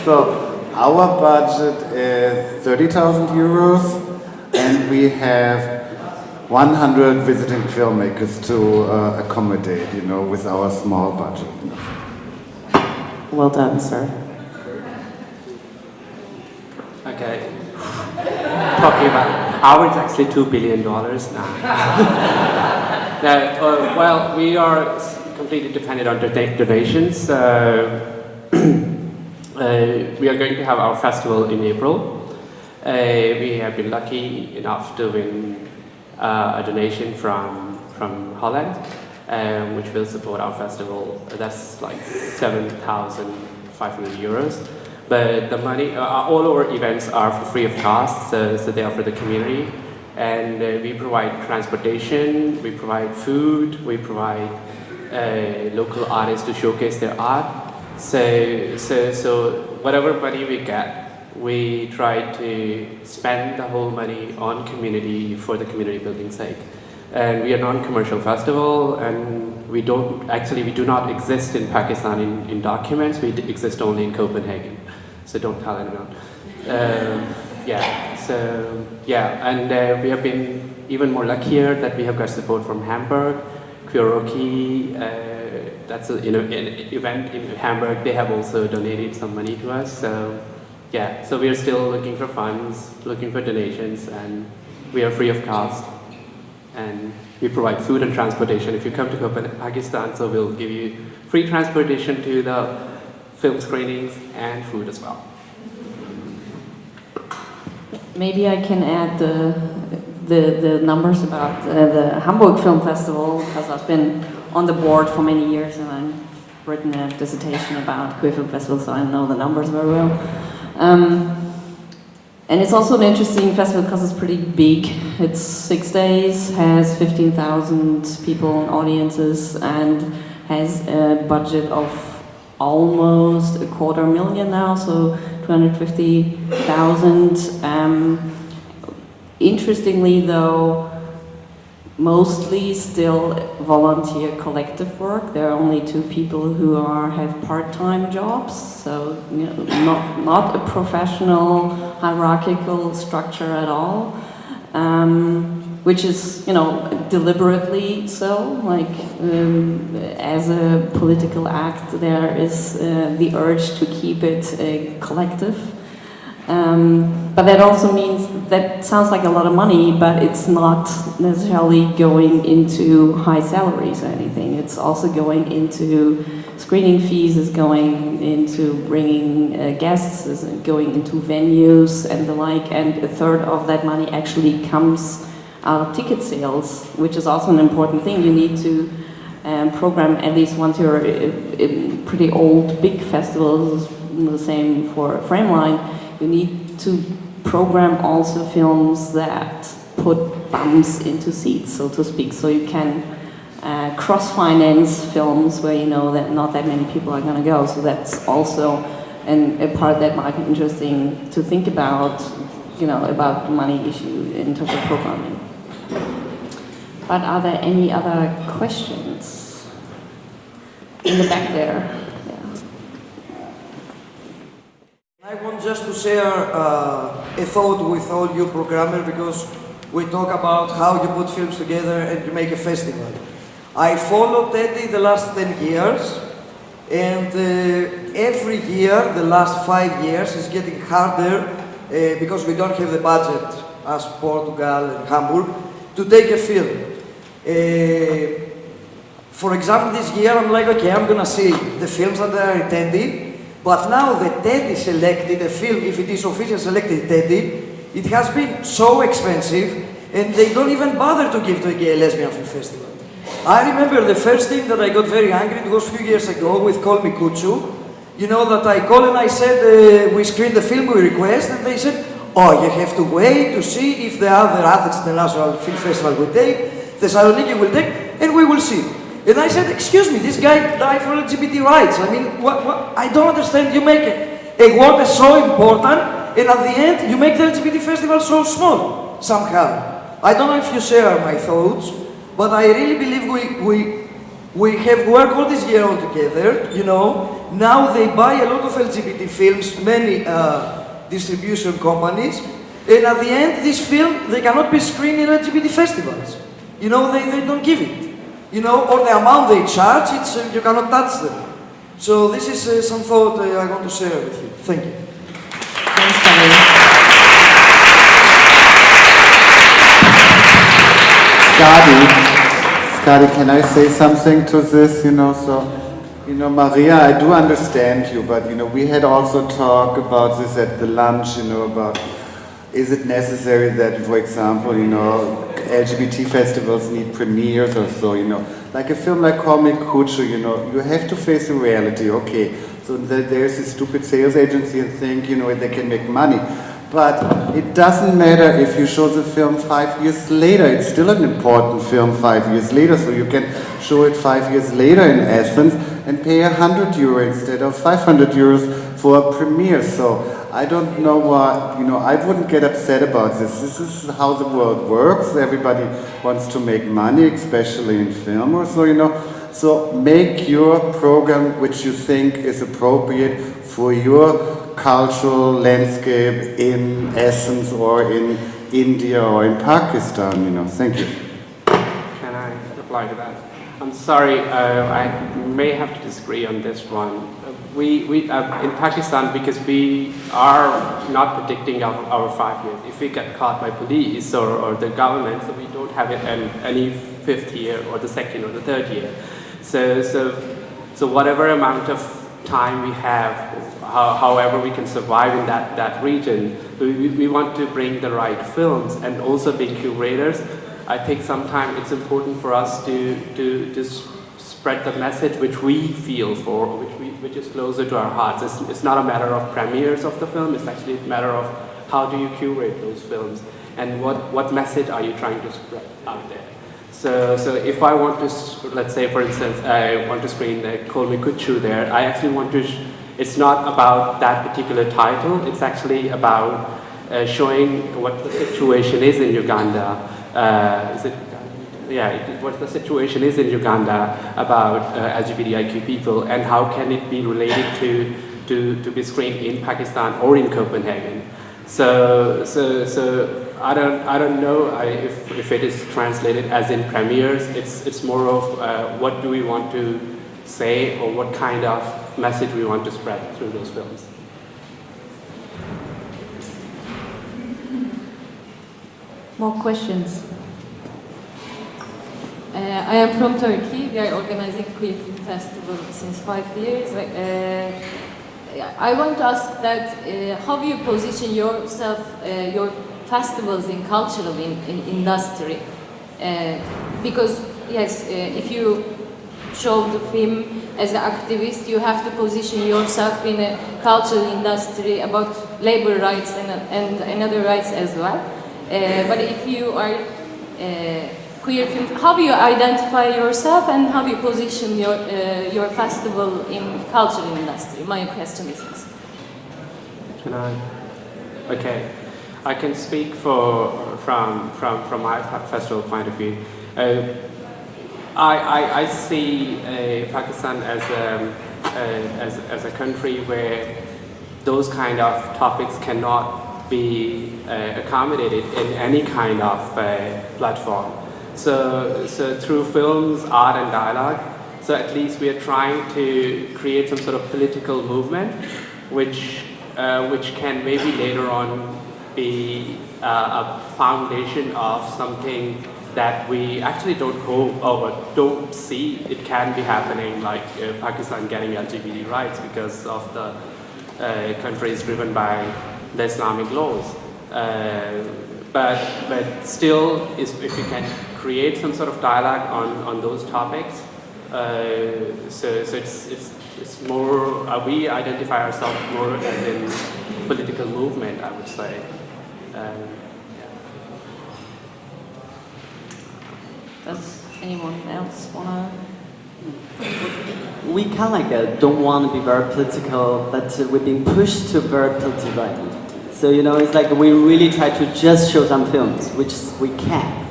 So our budget is 30,000 euros, and we have 100 visiting filmmakers to accommodate, with our small budget. Well done, sir. Okay. Talking about ours, actually $2 billion now. Well, we are completely dependent on donations. We are going to have our festival in April. We have been lucky enough to win a donation from Holland, which will support our festival. That's like 7,500 euros. But the money, all our events are for free of cost, so they are for the community. And we provide transportation, we provide food, we provide local artists to showcase their art. So whatever money we get, we try to spend the whole money on community for the community building sake. And we are a non-commercial festival, and we do not exist in Pakistan in documents. We exist only in Copenhagen, so don't tell anyone. And we have been even more luckier that we have got support from Hamburg, curating. That's an event in Hamburg. They have also donated some money to us. So we are still looking for funds, looking for donations, and we are free of cost. And we provide food and transportation. If you come to Pakistan, so we'll give you free transportation to the film screenings and food as well. Maybe I can add the numbers about the Hamburg Film Festival, because I've been on the board for many years and I've written a dissertation about queer film festivals, so I know the numbers very well. And it's also an interesting festival because it's pretty big. It's 6 days, has 15,000 people in audiences, and has a budget of almost 250,000 now, so 250,000. Interestingly though, mostly still volunteer collective work. There are only 2 people who have part-time jobs, so not a professional hierarchical structure at all, which is deliberately so. Like as a political act, there is the urge to keep it collective. But that also means, that sounds like a lot of money, but it's not necessarily going into high salaries or anything. It's also going into screening fees, is going into bringing guests, is going into venues and the like, and a third of that money actually comes out of ticket sales, which is also an important thing. You need to program, at least once you're in pretty old, big festivals, the same for Frameline, you need to program also films that put bums into seats, so to speak, so you can cross-finance films where you know that not that many people are going to go. So that's also a part that might be interesting to think about, about the money issue in terms of programming. But are there any other questions? In the back there. I want just to share a thought with all you programmers, because we talk about how you put films together and you make a festival. I followed Teddy the last 10 years, and every year, the last 5 years, is getting harder because we don't have the budget as Portugal and Hamburg to take a film. For example, this year I'm like, okay, I'm gonna see the films that are in Teddy. But now the Teddy selected a film, if it is officially selected Teddy, it has been so expensive, and they don't even bother to give to a gay lesbian film festival. I remember the first thing that I got very angry, it was a few years ago with Call Me Kutsu. That I called and I said, we screened the film we request, and they said, oh, you have to wait to see if the other Athens International Film Festival will take, Thessaloniki will take, and we will see. And I said, excuse me, this guy died for LGBT rights. I mean, what? I don't understand. You make a work that's so important, and at the end, you make the LGBT festival so small, somehow. I don't know if you share my thoughts, but I really believe we have worked all this year all together, Now they buy a lot of LGBT films, many distribution companies, and at the end, this film, they cannot be screened in LGBT festivals. They don't give it. Or the amount they charge, you cannot touch them. So this is some thought I want to share with you. Thank you. Thanks, Danny. Skadi, can I say something to this? You know, Maria, I do understand you, but you know, we had also talked about this at the lunch, you know, about is it necessary that, for example, you know, LGBT festivals need premieres or so, you know. Like a film like Call Me Cucho, you know, you have to face the reality, okay. So there's this stupid sales agency and think, you know, they can make money. But it doesn't matter if you show the film 5 years later, it's still an important film 5 years later, so you can show it 5 years later in essence and pay €100 instead of €500 for a premiere. So I don't know what, you know, I wouldn't get upset about this. This is how the world works. Everybody wants to make money, especially in film or so, you know. So make your program which you think is appropriate for your cultural landscape in essence or in India or in Pakistan, you know. Thank you. Can I reply to that? I'm sorry, I may have to disagree on this one. We in Pakistan, because we are not predicting our 5 years. If we get caught by police or the government, so we don't have it in any 5th year or the 2nd or the 3rd year. So whatever amount of time we have, however we can survive in that region, we want to bring the right films and also being curators. I think sometimes it's important for us to spread the message which we feel for, which is closer to our hearts. It's not a matter of premieres of the film, it's actually a matter of how do you curate those films and what message are you trying to spread out there. So if I want to, let's say for instance, I want to screen Call Me Cucho there, I actually want to, it's not about that particular title, it's actually about showing what the situation is in Uganda. What the situation is in Uganda about LGBTIQ people and how can it be related to be screened in Pakistan or in Copenhagen. So I don't know if it is translated as in premieres. It's more of what do we want to say or what kind of message we want to spread through those films. More questions? I am from Turkey. We are organizing queer film festival since 5 years. I want to ask that how you position yourself, your festivals in cultural industry, because yes, if you show the film as an activist, you have to position yourself in a cultural industry about labor rights and other rights as well. But if you are queer film, how do you identify yourself and how do you position your festival in cultural industry? My question is this. Can I? Okay, I can speak from my festival point of view. I see Pakistan as a country where those kind of topics cannot be accommodated in any kind of platform. So through films, art and dialogue, so at least we are trying to create some sort of political movement which can maybe later on be a foundation of something that we actually don't hope or don't see it can be happening, like Pakistan getting LGBT rights because of the country is driven by the Islamic laws. But still, if we can create some sort of dialogue on those topics, so it's more, we identify ourselves more as in political movement, I would say. Does anyone else want to? We kind of don't want to be very political, but we're being pushed to very political right. So, you know, it's like we really try to just show some films, which we can.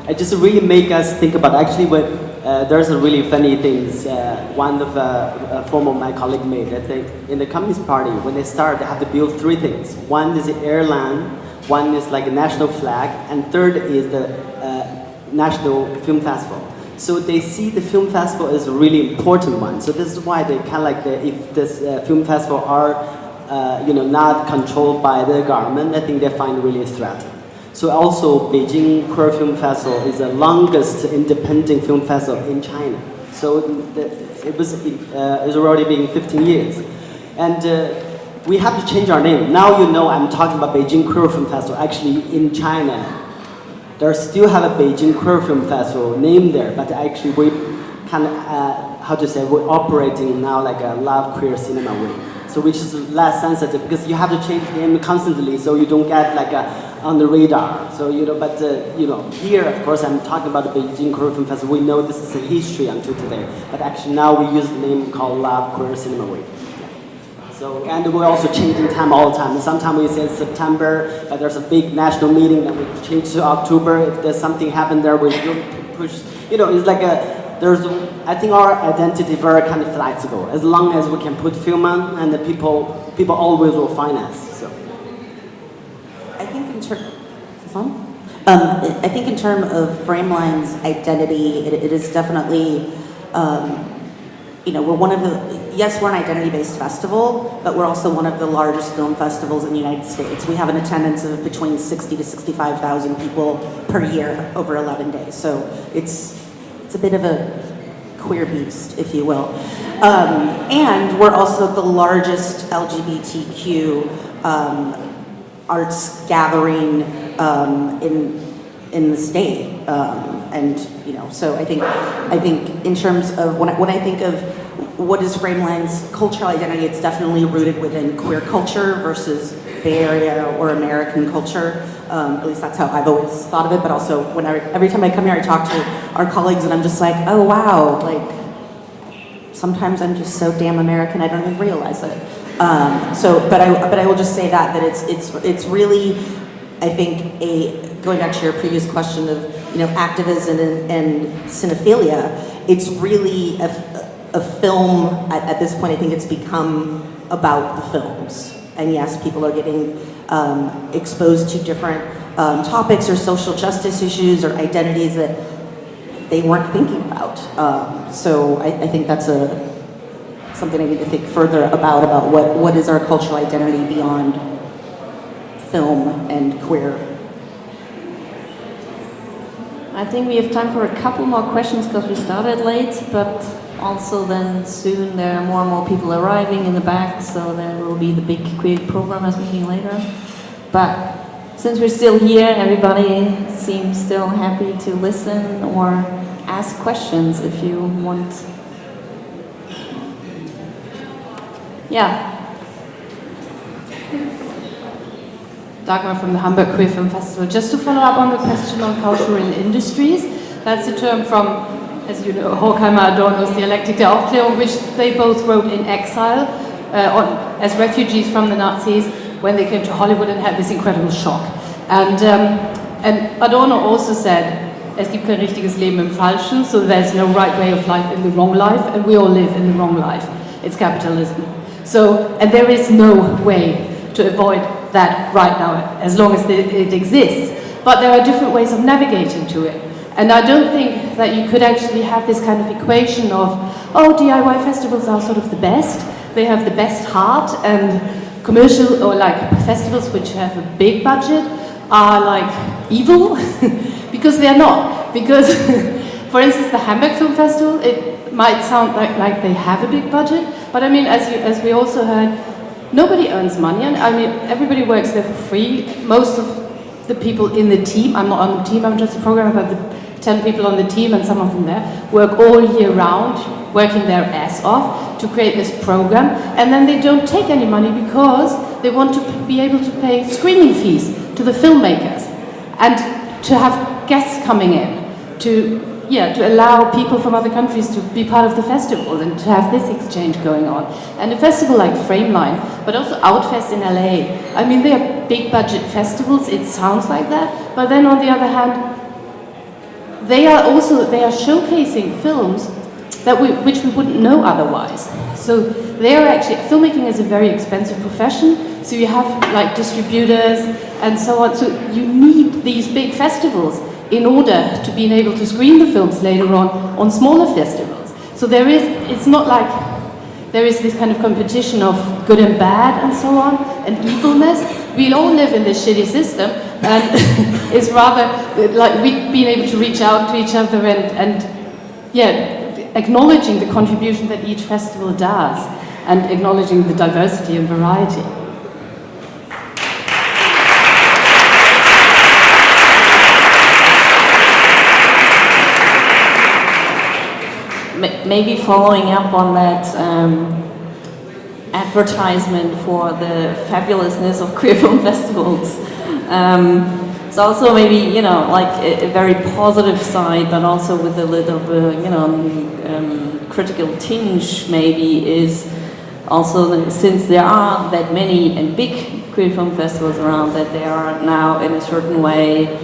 It just really make us think about, actually, there's a really funny things. One of a former my colleague made, I think, in the Communist Party, when they start, they have to build 3 things. One is the airline, one is like a national flag, and third is the National Film Festival. So they see the film festival as a really important one. So this is why they kind of like, if this film festival are not controlled by the government, I think they find really a threat. So also Beijing Queer Film Festival is the longest independent film festival in China. So It was already been 15 years. And we have to change our name. Now you know I'm talking about Beijing Queer Film Festival. Actually, in China, there still have a Beijing Queer Film Festival named there, but actually we kind of, we're operating now like a live queer cinema way. So which is less sensitive because you have to change the name constantly so you don't get like on the radar. So, but here, of course, I'm talking about the Beijing Queer Film Festival. We know this is a history until today, but actually now we use the name called Live Queer Cinema Week. So, and we're also changing time all the time. Sometimes we say September, but there's a big national meeting, then we change to October. If there's something happened there, we push. It's like I think our identity is very kind of flexible. As long as we can put film on, and the people always will find us. So. I think in terms of Frameline's identity, it is definitely, we're one of we're an identity-based festival, but we're also one of the largest film festivals in the United States. We have an attendance of between 60 to 65,000 people per year over 11 days. So it's a bit of a queer beast, if you will. And we're also the largest LGBTQ arts gathering in the state, so I think in terms of when I think of what is Frameline's cultural identity, it's definitely rooted within queer culture versus Bay Area or American culture. At least that's how I've always thought of it. But also, every time I come here, I talk to our colleagues, and I'm just like, oh wow, like sometimes I'm just so damn American, I don't even realize it. But I will just say that it's really, I think, going back to your previous question of activism and cinephilia, it's really a film at this point. I think it's become about the films, and yes, people are getting exposed to different topics or social justice issues or identities that they weren't thinking about. So I think that's something I need to think further about what is our cultural identity beyond film and queer. I think we have time for a couple more questions because we started late, but also then soon there are more and more people arriving in the back, so there will be the big queer programmers meeting later. But since we're still here, everybody seems still happy to listen or ask questions if you want. Yeah. Dagmar from the Hamburg Queer Film Festival. Just to follow up on the question on cultural industries, that's a term from, as you know, Horkheimer Adorno's Dialektik der Aufklärung, which they both wrote in exile as refugees from the Nazis when they came to Hollywood and had this incredible shock. And Adorno also said, es gibt kein richtiges Leben im Falschen, so there's no right way of life in the wrong life, and we all live in the wrong life. It's capitalism. So, and there is no way to avoid that right now, as long as it exists. But there are different ways of navigating to it. And I don't think that you could actually have this kind of equation of, oh, DIY festivals are sort of the best, they have the best heart, and commercial or like festivals which have a big budget are like evil, because they're not. Because, for instance, the Hamburg Film Festival, it might sound like they have a big budget, but I mean, as we also heard, nobody earns money, and I mean, everybody works there for free. Most of the people in the team, I'm not on the team, I'm just a programmer, but the 10 people on the team, and some of them there, work all year round, working their ass off to create this program, and then they don't take any money because they want to be able to pay screening fees to the filmmakers, and to have guests coming in, to allow people from other countries to be part of the festival and to have this exchange going on. And a festival like Frameline, but also Outfest in LA, I mean, they are big budget festivals, it sounds like that, but then on the other hand, they are showcasing films which we wouldn't know otherwise. So they are actually, filmmaking is a very expensive profession, so you have like distributors and so on, so you need these big festivals in order to be able to screen the films later on smaller festivals. So it's not like there is this kind of competition of good and bad and so on, and evilness. We all live in this shitty system, and it's rather like we've been able to reach out to each other and acknowledging the contribution that each festival does and acknowledging the diversity and variety. Maybe following up on that advertisement for the fabulousness of queer film festivals. It's also maybe, you know, like a very positive side, but also with a little bit, you know, critical tinge maybe is also that since there are that many and big queer film festivals around, that they are now in a certain way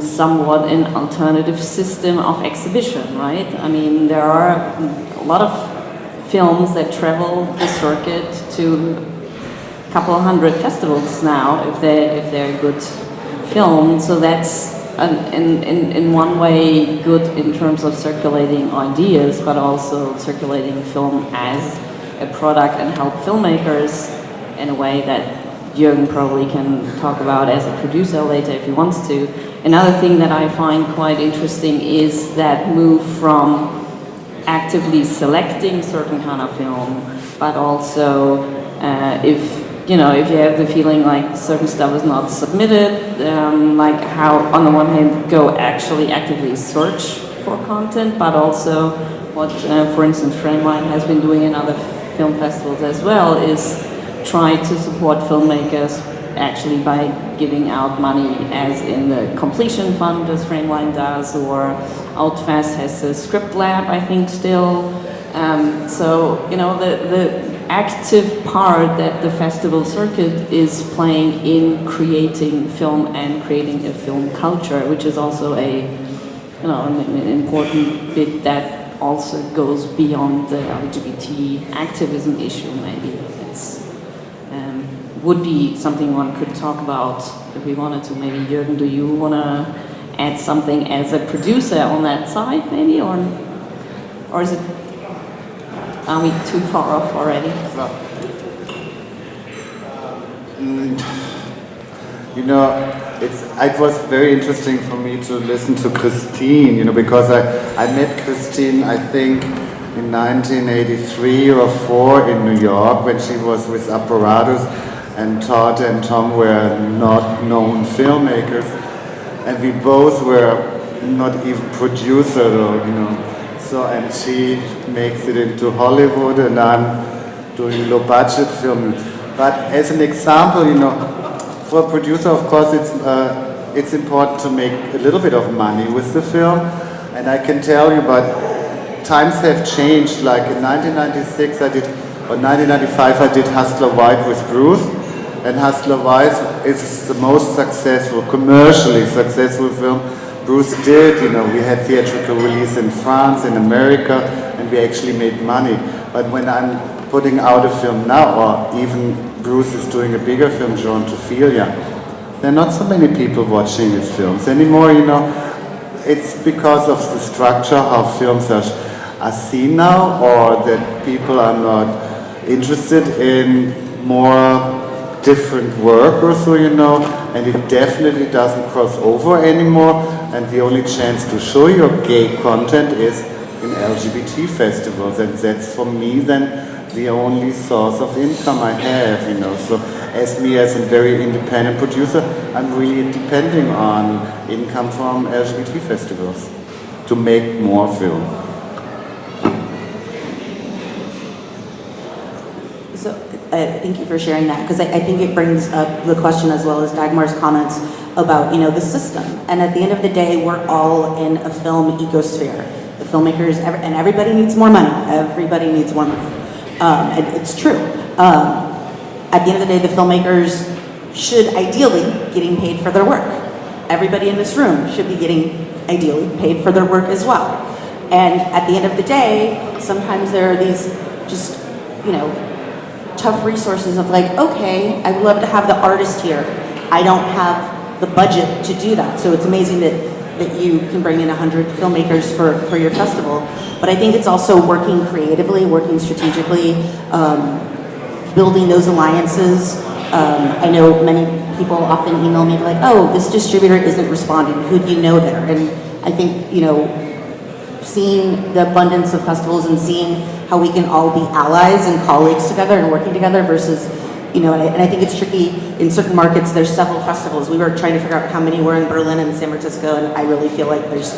somewhat an alternative system of exhibition, right? I mean, there are a lot of films that travel the circuit to a couple of hundred festivals now, if they're good films. So that's in one way good in terms of circulating ideas, but also circulating film as a product and help filmmakers in a way that Jürgen probably can talk about as a producer later if he wants to. Another thing that I find quite interesting is that move from actively selecting certain kind of film, but also if you have the feeling like certain stuff is not submitted, like how on the one hand go actually actively search for content, but also what, for instance, Frameline has been doing in other film festivals as well, is try to support filmmakers actually by giving out money, as in the completion fund as Frameline does, or Outfest has a script lab, I think, still. So, you know, the active part that the festival circuit is playing in creating film and creating a film culture, which is also an important bit that also goes beyond the LGBT activism issue, maybe. It's would be something one could talk about if we wanted to. Maybe, Jürgen, do you want to add something as a producer on that side, maybe, or is it, are we too far off already? You know, it was very interesting for me to listen to Christine, you know, because I met Christine, I think, in 1983 or 4 in New York when she was with Apparatus, and Todd and Tom were not known filmmakers, and we both were not even producers, or, you know. So, and she makes it into Hollywood, and I'm doing low-budget film. But as an example, you know, for a producer, of course, it's important to make a little bit of money with the film, and I can tell you, but times have changed. Like in 1996, 1995, I did Hustler White with Bruce. And Hustler White is the most successful, commercially successful film Bruce did. You know, we had theatrical release in France, in America, and we actually made money. But when I'm putting out a film now, or even Bruce is doing a bigger film, John Tophelia, there are not so many people watching his films anymore, you know. It's because of the structure, how films are seen now, or that people are not interested in more different work or so, you know, and it definitely doesn't cross over anymore, and the only chance to show your gay content is in LGBT festivals, and that's for me then the only source of income I have, you know. So as a very independent producer, I'm really depending on income from LGBT festivals to make more film. So, thank you for sharing that, because I think it brings up the question, as well as Dagmar's comments about, you know, the system. And at the end of the day, we're all in a film ecosphere. The filmmakers, and everybody needs more money. Everybody needs more money. And it's true. At the end of the day, the filmmakers should ideally getting paid for their work. Everybody in this room should be getting ideally paid for their work as well. And at the end of the day, sometimes there are these just, you know, tough resources of like, okay, I would love to have the artist here. I don't have the budget to do that. So it's amazing that you can bring in 100 filmmakers for your festival. But I think it's also working creatively, working strategically, building those alliances. I know many people often email me like, oh, this distributor isn't responding. Who do you know there? And I think, you know, seeing the abundance of festivals and seeing how we can all be allies and colleagues together and working together versus, you know, and I think it's tricky in certain markets. There's several festivals. We were trying to figure out how many were in Berlin and San Francisco, and I really feel like there's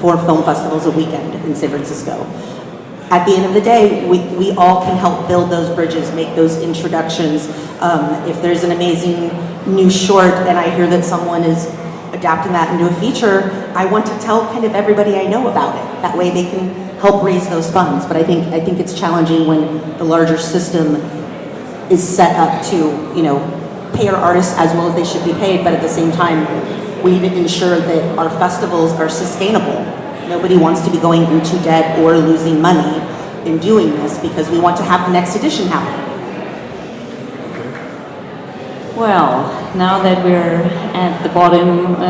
4 film festivals a weekend in San Francisco. At the end of the day, we all can help build those bridges, make those introductions. If there's an amazing new short and I hear that someone is adapting that into a feature, I want to tell kind of everybody I know about it. That way they can help raise those funds. But I think it's challenging when the larger system is set up to, you know, pay our artists as well as they should be paid, but at the same time, we need to ensure that our festivals are sustainable. Nobody wants to be going into debt or losing money in doing this because we want to have the next edition happen. Well, now that we're at the bottom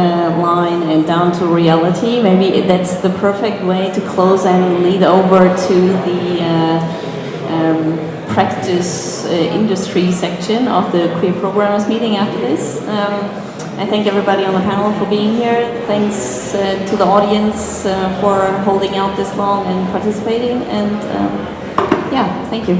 line and down to reality, maybe that's the perfect way to close and lead over to the practice industry section of the Queer Programmers meeting after this. I thank everybody on the panel for being here. Thanks to the audience for holding out this long and participating. And yeah, thank you.